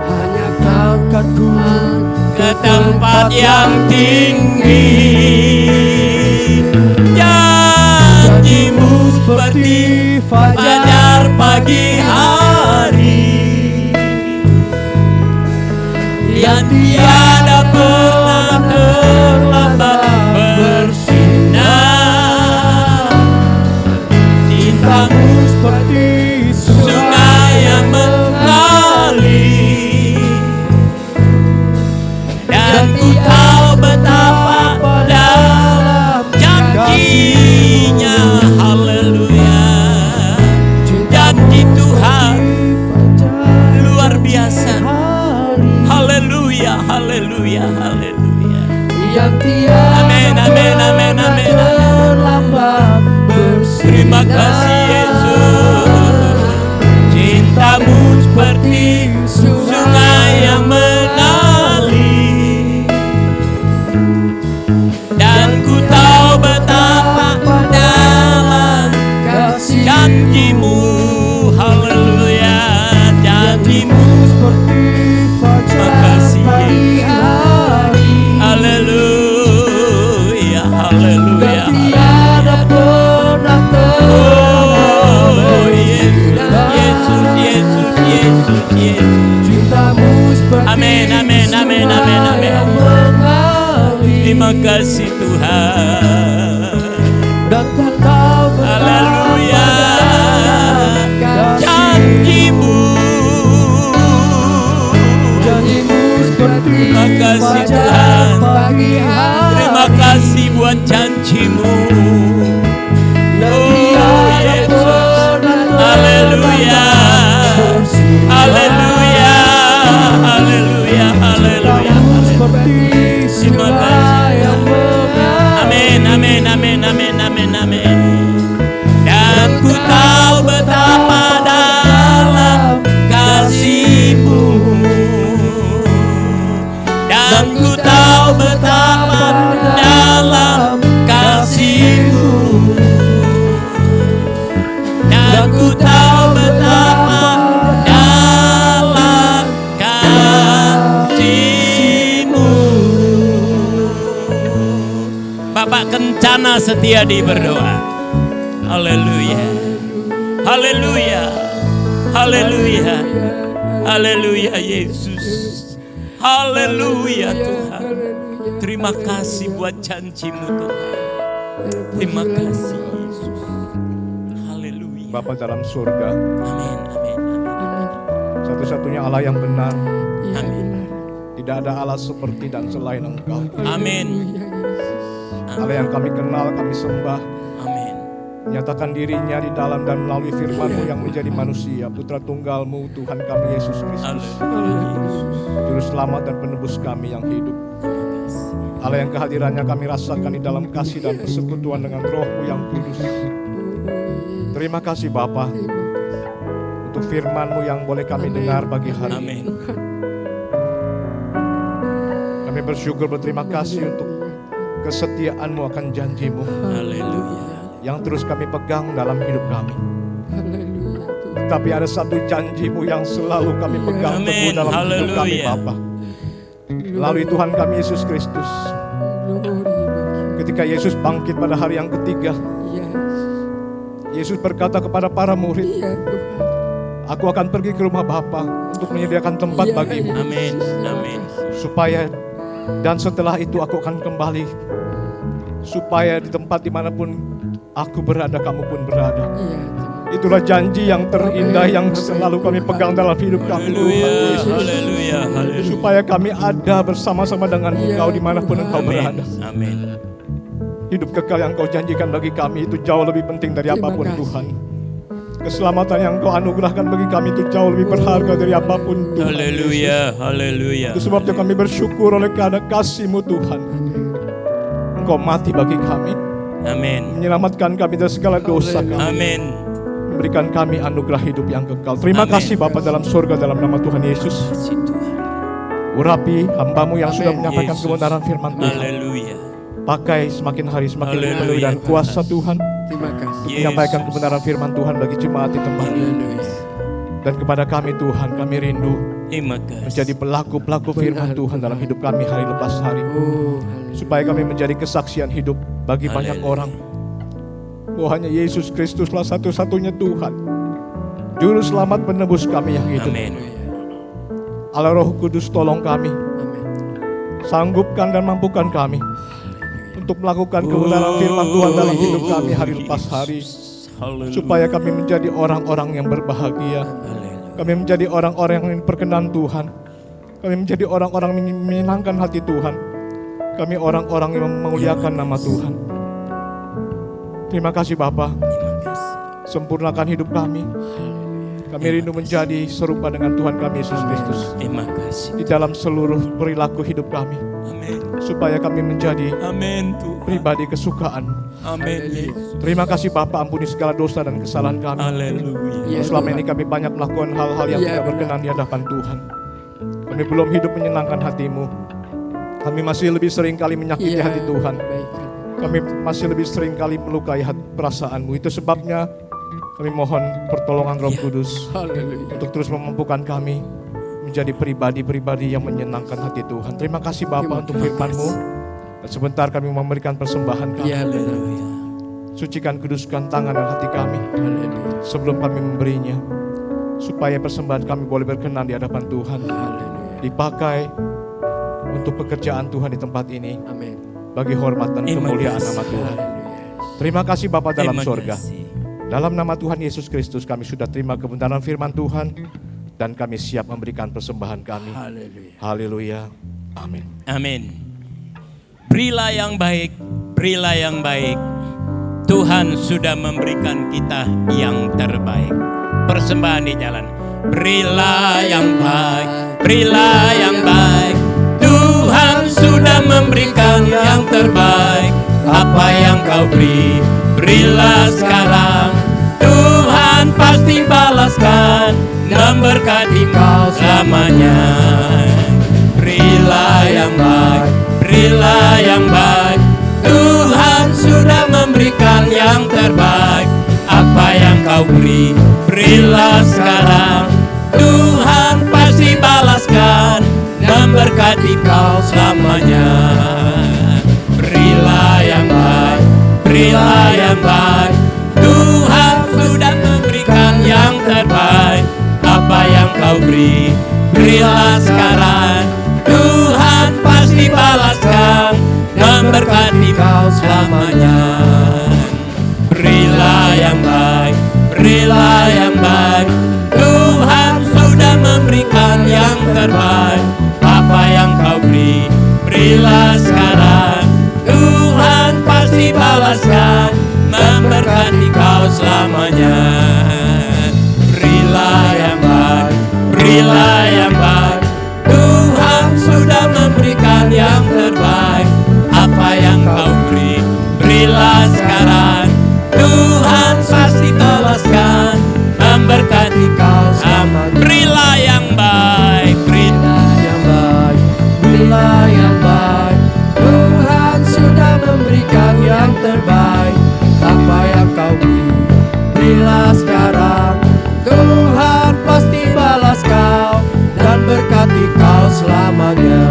Hanya Kau angkatku Ke tempat yang tinggi. Janji-Mu seperti fajar pagi hari yang tiada pernah terlambat bersinar. Cinta-Mu seperti Amin, amin, amin, amin, amin. Terima kasih Yesus. Cintamu seperti sungai yang mengalir, dan ku tahu betapa dalam janjimu. Haleluya, janjimu seperti makasih Yesus. Haleluya, haleluya. Oh Yesus, Yesus, Yesus, Yesus, Yesus. Amin, amin, amin, amin, amin. Terima kasih Tuhan. Haleluya. Janjimu terima kasih Tuhan. Terima kasih buat janjimu. Oh Yesus. Haleluya. Haleluya. Haleluya. Haleluya. Terima kasih. Amin, amin, amin, amin, amin, amin. Dan ku tahu betapa dalam kasih-Mu, dan ku tahu betapa dalam kasih-Mu, dan ku tahu betapa dalam kasih-Mu. Bapak Kencana Setiadi berdoa. Haleluya. Haleluya. Haleluya. Haleluya Yesus. Haleluya Tuhan. Terima kasih buat janji-Mu Tuhan. Terima kasih Yesus. Haleluya. Bapa dalam surga, Amin. Amin. Amin. satu-satunya Allah yang benar. Amin. Tidak ada Allah seperti dan selain Engkau. Amin. Allah yang kami kenal, kami sembah, Amin. nyatakan dirinya di dalam dan melalui firman-Mu yang menjadi manusia, Putra Tunggal-Mu, Tuhan kami Yesus Kristus, Juru Selamat dan Penebus kami yang hidup. Allah yang kehadirannya kami rasakan di dalam kasih dan persekutuan dengan Roh-Mu yang kudus. Terima kasih Bapa untuk firman-Mu yang boleh kami dengar pagi hari ini. Amin. Kami bersyukur, berterima kasih untuk kesetiaan-Mu akan janji-Mu Haleluya. yang terus kami pegang dalam hidup kami. Tapi ada satu janji-Mu yang selalu kami pegang teguh Amin. dalam hidup kami Haleluya. Bapa. Melalui Tuhan kami Yesus Kristus. Ketika Yesus bangkit pada hari yang ketiga, Yesus berkata kepada para murid, "Aku akan pergi ke rumah Bapa untuk menyediakan tempat bagimu. Amin. Amin. Supaya dan setelah itu aku akan kembali. Supaya di tempat dimanapun aku berada, kamu pun berada." Itulah janji yang terindah yang selalu kami pegang dalam hidup kami, Tuhan Haleluya. Yesus. Haleluya. Haleluya. Supaya kami ada bersama-sama dengan Engkau dimanapun Engkau Amin. berada. Amin. Hidup kekal yang Kau janjikan bagi kami itu jauh lebih penting dari apapun Tuhan. Keselamatan yang Kau anugerahkan bagi kami itu jauh lebih berharga dari apapun Tuhan. Haleluya. Haleluya. Itu sebabnya kami bersyukur oleh karena kasih-Mu Tuhan. Engkau mati bagi kami, Amin. menyelamatkan kami dari segala dosa kami, Amin. memberikan kami anugerah hidup yang kekal. Terima Amin. kasih Bapa dalam surga, dalam nama Tuhan Yesus. Kasih Tuhan. Urapi hamba-Mu yang sudah menyampaikan Yesus. kebenaran firman Tuhan. Haleluya. Pakai semakin hari semakin Haleluya, penuh dan Tuhan. kuasa Tuhan Terima kasih. Yesus. menyampaikan kebenaran firman Tuhan bagi jemaat di tempat ini. Dan kepada kami Tuhan, kami rindu Terima kasih. menjadi pelaku-pelaku firman Tuhan dalam hidup kami hari lepas hari. Supaya kami menjadi kesaksian hidup bagi banyak Haleluya. orang bahwa hanya Yesus Kristuslah satu-satunya Tuhan, Juru Selamat penebus kami yang hidup. Amin. Allah Roh Kudus tolong kami, sanggupkan dan mampukan kami untuk melakukan kebenaran firman Tuhan dalam hidup kami hari lepas hari. Haleluya. Supaya kami menjadi orang-orang yang berbahagia. Kami menjadi orang-orang yang berkenan Tuhan. Kami menjadi orang-orang yang menyenangkan hati Tuhan. Kami orang-orang yang memuliakan nama Tuhan. Terima kasih Bapa. Terima kasih. Sempurnakan hidup kami. Kami rindu menjadi serupa dengan Tuhan kami Yesus Kristus. Terima kasih. Di dalam seluruh perilaku hidup kami. Amin. supaya kami menjadi Amin Tuhan. pribadi kesukaan. Amin Yesus. Terima kasih Bapa, ampuni segala dosa dan kesalahan kami. Haleluya. Ya, Selama Tuhan. ini kami banyak melakukan hal-hal yang Ya, tidak berkenan di hadapan Tuhan. Kami belum hidup menyenangkan hati-Mu. Kami masih lebih sering kali menyakiti Ya, hati Tuhan. baik. Kami masih lebih sering kali melukai perasaan-Mu. Itu sebabnya kami mohon pertolongan Roh Kudus Haleluya. untuk terus memampukan kami menjadi pribadi-pribadi yang menyenangkan hati Tuhan. Terima kasih Bapa untuk firman-Mu. Dan sebentar kami memberikan persembahan kami. Ya, benar. Sucikan, kuduskan tangan dan hati kami Haleluya. sebelum kami memberinya, supaya persembahan kami boleh berkenan di hadapan Tuhan, Haleluya. dipakai untuk pekerjaan Tuhan di tempat ini, Amin. bagi hormat dan Terima kemuliaan kasih. nama Tuhan. Haleluya. Terima kasih Bapa dalam Terima sorga. kasih. Dalam nama Tuhan Yesus Kristus kami sudah terima kebenaran firman Tuhan, dan kami siap memberikan persembahan kami. Haleluya. Haleluya. Amin. Amin. Berilah yang baik, berilah yang baik. Tuhan sudah memberikan kita yang terbaik. Persembahan di jalan. Berilah yang baik, berilah yang baik. Tuhan sudah memberikan yang terbaik. Apa yang kau beri, berilah sekarang. Tuhan pasti balaskan dan berkati kau selamanya. Berilah yang baik, berilah yang baik. Tuhan sudah memberikan yang terbaik. Apa yang kau beri, berilah sekarang. Tuhan pasti balaskan dan berkati kau selamanya. Berilah yang baik, berilah yang baik. Tuhan sudah memberikan yang terbaik. Apa yang kau beri, berilah sekarang. Tuhan pasti balaskan dan berkati kau selamanya. Berilah yang baik, berilah yang baik. Tuhan sudah memberikan yang terbaik. Apa yang kau beri, berilah sekarang. Tuhan pasti balaskan dan berkati kau selamanya. Berilah yang baik, berilah yang baik. Tuhan sudah memberikan yang terbaik. Apa yang kau beri, berilah sekarang. Tuhan pasti balaskan dan berkati kau selamanya. Berilah yang baik, berilah yang baik, berilah yang baik. Tuhan sudah memberikan yang terbaik. Apa yang kau beri, berilah sekarang. Tuhan pasti balas kau dan berkati kau selamanya.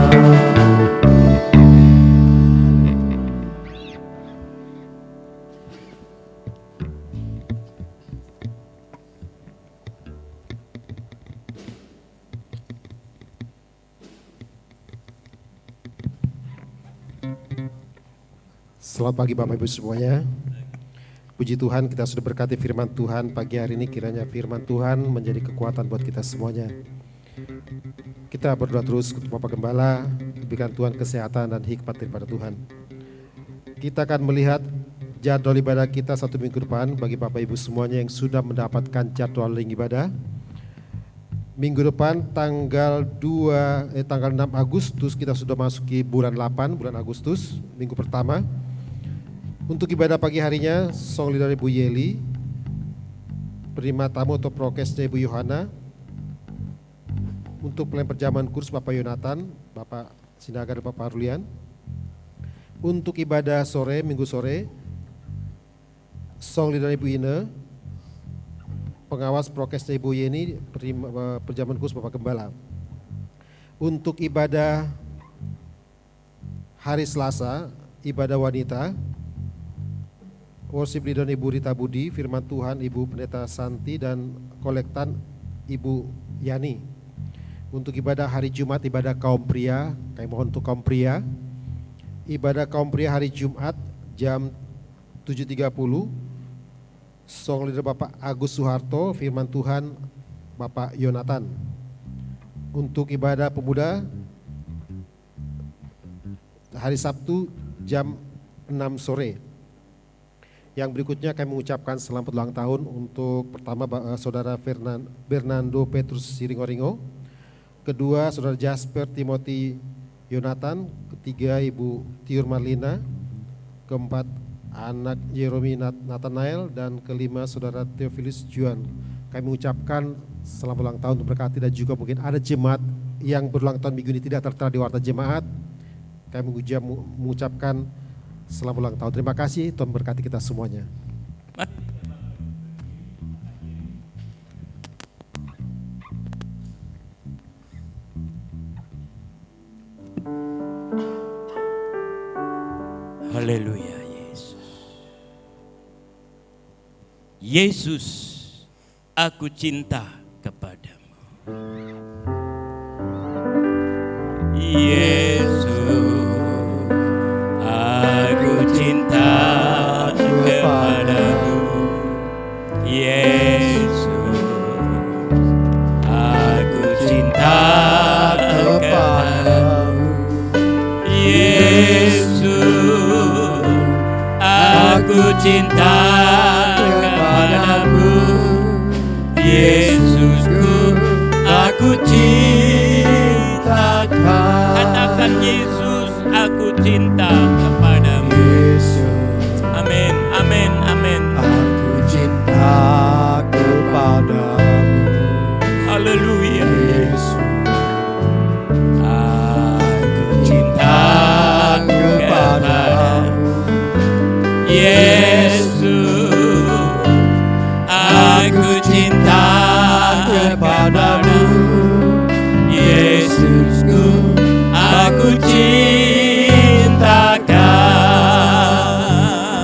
Selamat pagi Bapak Ibu semuanya. Puji Tuhan, kita sudah berkati firman Tuhan pagi hari ini. Kiranya firman Tuhan menjadi kekuatan buat kita semuanya. Kita berdoa terus untuk Bapak Gembala, berikan Tuhan kesehatan dan hikmat daripada Tuhan. Kita akan melihat jadwal ibadah kita 1 minggu depan bagi Bapak Ibu semuanya yang sudah mendapatkan jadwal link ibadah. Minggu depan tanggal 6 Agustus kita sudah masuki bulan 8, bulan Agustus, minggu pertama. Untuk ibadah pagi harinya, song leader Ibu Yeli, penerima tamu atau prokesnya Ibu Yohana. Untuk pelayan perjamuan kurs Bapak Yonatan, Bapak Sinaga dan Bapak Arlian. Untuk ibadah sore, minggu sore, song leader Ibu Ine, pengawas prokesnya Ibu Yeni, perjamuan kurs Bapak Gembala. Untuk ibadah hari Selasa, ibadah wanita, worship leader Ibu Rita Budi, firman Tuhan Ibu Pendeta Santi, dan kolektan Ibu Yani. Untuk ibadah hari Jumat, ibadah kaum pria, kami mohon untuk kaum pria. Ibadah kaum pria hari Jumat jam 7.30, song leader Bapak Agus Suharto, firman Tuhan Bapak Yonatan. Untuk ibadah pemuda hari Sabtu jam 6 sore. Yang berikutnya kami mengucapkan selamat ulang tahun untuk pertama Saudara Bernardo Petrus Siringoringo, kedua Saudara Jasper Timothy Yonatan, ketiga Ibu Tiur Marlina, keempat anak Yeromi Nathanael, dan kelima Saudara Theophilus Juan. Kami mengucapkan selamat ulang tahun berkati, dan juga mungkin ada jemaat yang berulang tahun minggu ini tidak tertera di warta jemaat. Kami mengucapkan selamat ulang tahun. Terima kasih, Tuhan berkati kita semuanya. Haleluya Yesus. Yesus, aku cinta kepadamu. Yesus, aku cinta kepadamu. Yesus, aku cinta kepadamu. Yesus, aku cinta kepadamu. Yesusku, aku cinta. Katakan Yesus, aku cinta kepadamu. Amin, amin, amin. Aku cinta kepadamu. Haleluya. Yesus. Aku cinta kepadamu. Yesus, aku cinta kepadamu. Yesusku, aku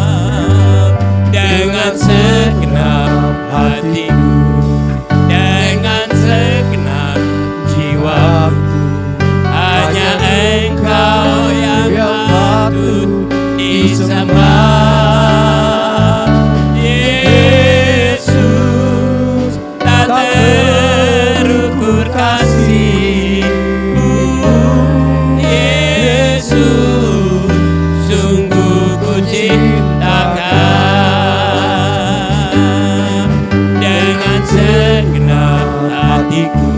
cintakan dengan segenap hatiku, dengan segenap jiwaku. Hanya Engkau yang patut disembah. Yesus, tak terukur kasih-Mu. Yesus, sungguh ku cintakan dengan segenap hatiku,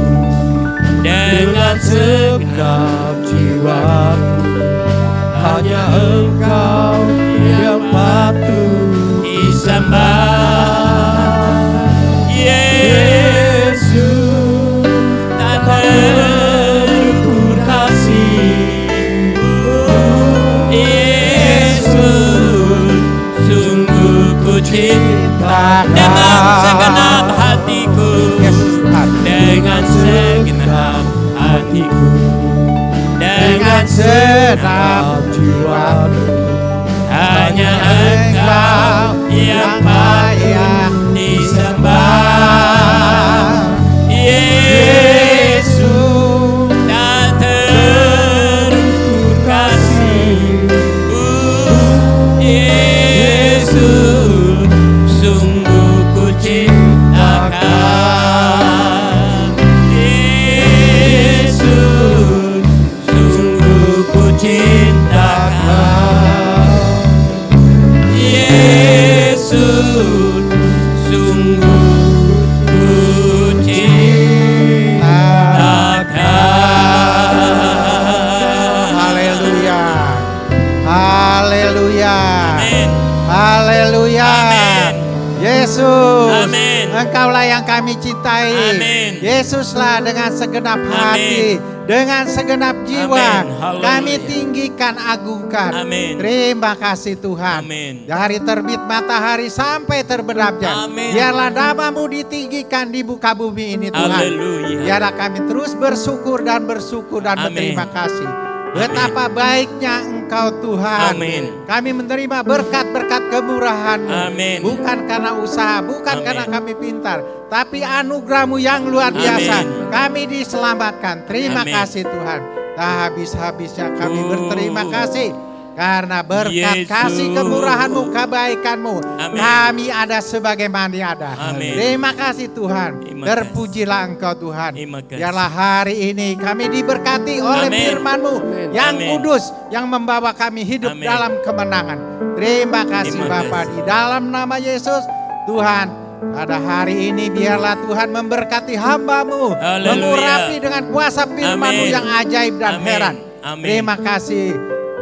dengan segenap jiwaku. Hanya Engkau yang patut disembah. Yesus, tak terukur kasih-Mu. Yesus, sungguh ku cinta dengan segenap hatiku, dengan segenap hatiku, dengan segenap jiwaku. Hanya Engkau yang patut disembah. Yesus, tak terukur kasih-Mu. Yesus, sungguh ku cintakan. Yesus, sungguh ku cintakan. Yesus, sungguh ku cintakan. Haleluya. Haleluya. Amin. Haleluya. Amin. Yesus, Amin. Engkaulah yang kami cintai. Amin. Yesuslah dengan segenap hati, dengan segenap jiwa, Amin. Haleluya. kami tinggikan, agungkan. Amin. Terima kasih Tuhan. Amin. Dari terbit matahari sampai terbenamnya, Amin. biarlah nama-Mu ditinggikan di muka bumi ini Tuhan. Haleluya. Biarlah kami terus bersyukur dan Amin. berterima kasih. Betapa baiknya Engkau Tuhan. Amin. Kami menerima berkat-berkat kemurahan-Mu. Amin. Bukan karena usaha, bukan Amin. karena kami pintar, tapi anugerah-Mu yang luar biasa. Amin. Kami diselamatkan. Terima Amin. kasih Tuhan. Tak habis-habisnya kami Oh. berterima kasih. Karena berkat Yesus. kasih kemurahan-Mu, kebaikan-Mu, Amin. kami ada sebagaimana ada. Amin. Terima kasih Tuhan. Terima Terpujilah Engkau Tuhan. Terima kasih. Biarlah hari ini kami diberkati oleh Amin. firman-Mu yang Amin. kudus, yang membawa kami hidup Amin. dalam kemenangan. Terima kasih Terima Bapa, kasih. di dalam nama Yesus. Tuhan, pada hari ini biarlah Tuhan memberkati hamba-Mu, Haleluya. mengurapi dengan kuasa firman-Mu Amin. yang ajaib dan Amin. heran. Amin. Terima kasih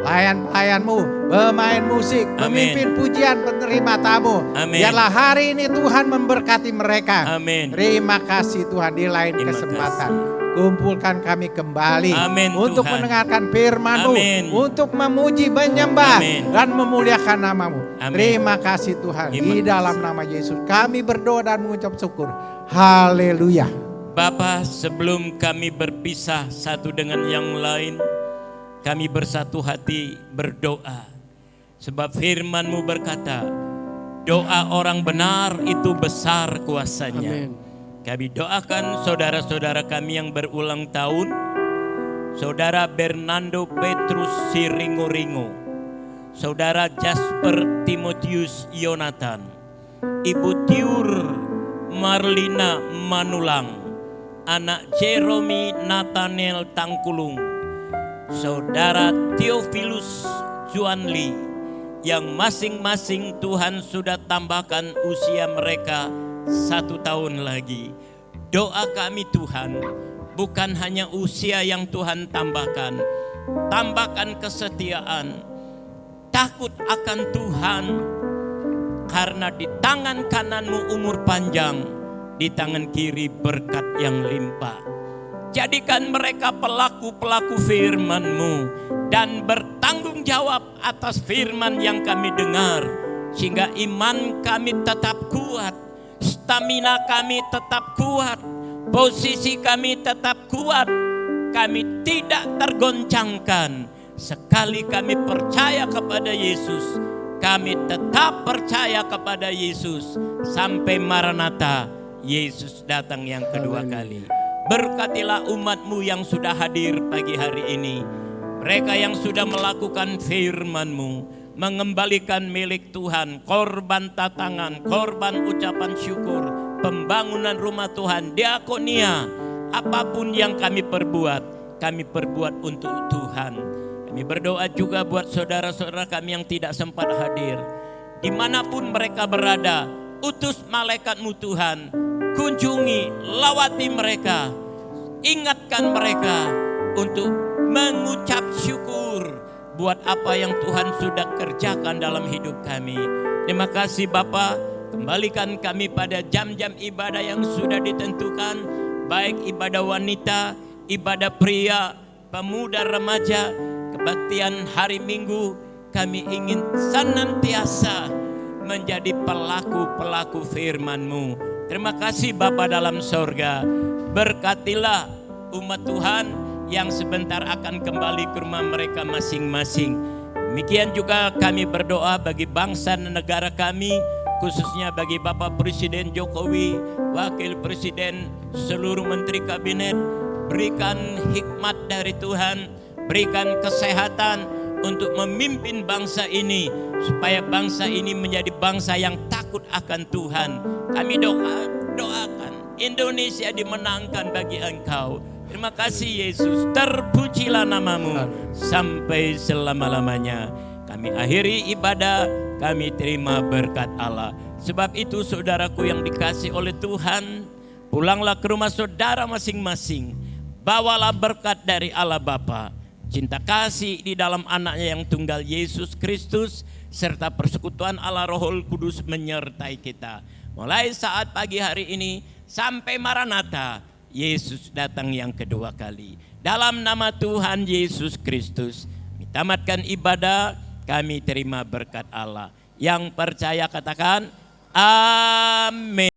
pelayan-pelayanmu, pemain musik, Amin. pemimpin pujian, penerima tamu. Amin. Biarlah hari ini Tuhan memberkati mereka. Amin. Terima kasih Tuhan, di lain Terima kesempatan. kasih. Kumpulkan kami kembali Amin, untuk Tuhan. mendengarkan firman-Mu, Amin. untuk memuji, menyembah, Amin. dan memuliakan nama-Mu. Amin. Terima kasih Tuhan. Terima Di dalam nama Yesus kami berdoa dan mengucap syukur. Haleluya. Bapa, sebelum kami berpisah satu dengan yang lain, kami bersatu hati berdoa. Sebab firman-Mu berkata, doa orang benar itu besar kuasanya. Amin. Kami doakan saudara-saudara kami yang berulang tahun, Saudara Bernardo Petrus Siringo-Ringo, Saudara Jasper Timotius Yonatan, Ibu Tiur Marlina Manulang, anak Jeromi Nathaniel Tangkulung, Saudara Theophilus Juanli, yang masing-masing Tuhan sudah tambahkan usia mereka 1 tahun lagi. Doa kami Tuhan, bukan hanya usia yang Tuhan tambahkan, tambahkan kesetiaan, takut akan Tuhan, karena di tangan kananmu umur panjang, di tangan kiri berkat yang limpah. Jadikan mereka pelaku-pelaku firman-Mu dan bertanggung jawab atas firman yang kami dengar, sehingga iman kami tetap kuat, stamina kami tetap kuat, posisi kami tetap kuat. Kami tidak tergoncangkan. Sekali kami percaya kepada Yesus, kami tetap percaya kepada Yesus sampai Maranatha, Yesus datang yang kedua kali. Berkatilah umat-Mu yang sudah hadir pagi hari ini. Mereka yang sudah melakukan firman-Mu, mengembalikan milik Tuhan, korban tatangan, korban ucapan syukur, pembangunan rumah Tuhan, diakonia, apapun yang kami perbuat untuk Tuhan. Kami berdoa juga buat saudara-saudara kami yang tidak sempat hadir. Dimanapun mereka berada, utus malaikat-Mu Tuhan, kunjungi, lawati mereka, ingatkan mereka untuk mengucap syukur buat apa yang Tuhan sudah kerjakan dalam hidup kami. Terima kasih Bapa, kembalikan kami pada jam-jam ibadah yang sudah ditentukan, baik ibadah wanita, ibadah pria, pemuda, remaja, kebaktian hari Minggu. Kami ingin senantiasa menjadi pelaku-pelaku firman-Mu. Terima kasih Bapa dalam sorga, berkatilah umat Tuhan yang sebentar akan kembali ke rumah mereka masing-masing. Demikian juga kami berdoa bagi bangsa dan negara kami, khususnya bagi Bapak Presiden Jokowi, Wakil Presiden, seluruh Menteri Kabinet. Berikan hikmat dari Tuhan, berikan kesehatan untuk memimpin bangsa ini, supaya bangsa ini menjadi bangsa yang takut akan Tuhan. Kami doakan Indonesia dimenangkan bagi Engkau. Terima kasih Yesus, terpujilah nama-Mu sampai selama-lamanya. Kami akhiri ibadah, kami terima berkat Allah. Sebab itu saudaraku yang dikasih oleh Tuhan, pulanglah ke rumah saudara masing-masing. Bawalah berkat dari Allah Bapa, cinta kasih di dalam anaknya yang tunggal Yesus Kristus, serta persekutuan Allah Rohul Kudus menyertai kita. Mulai saat pagi hari ini sampai Maranatha, Yesus datang yang kedua kali. Dalam nama Tuhan Yesus Kristus, kami tamatkan ibadah, kami terima berkat Allah. Yang percaya katakan amin.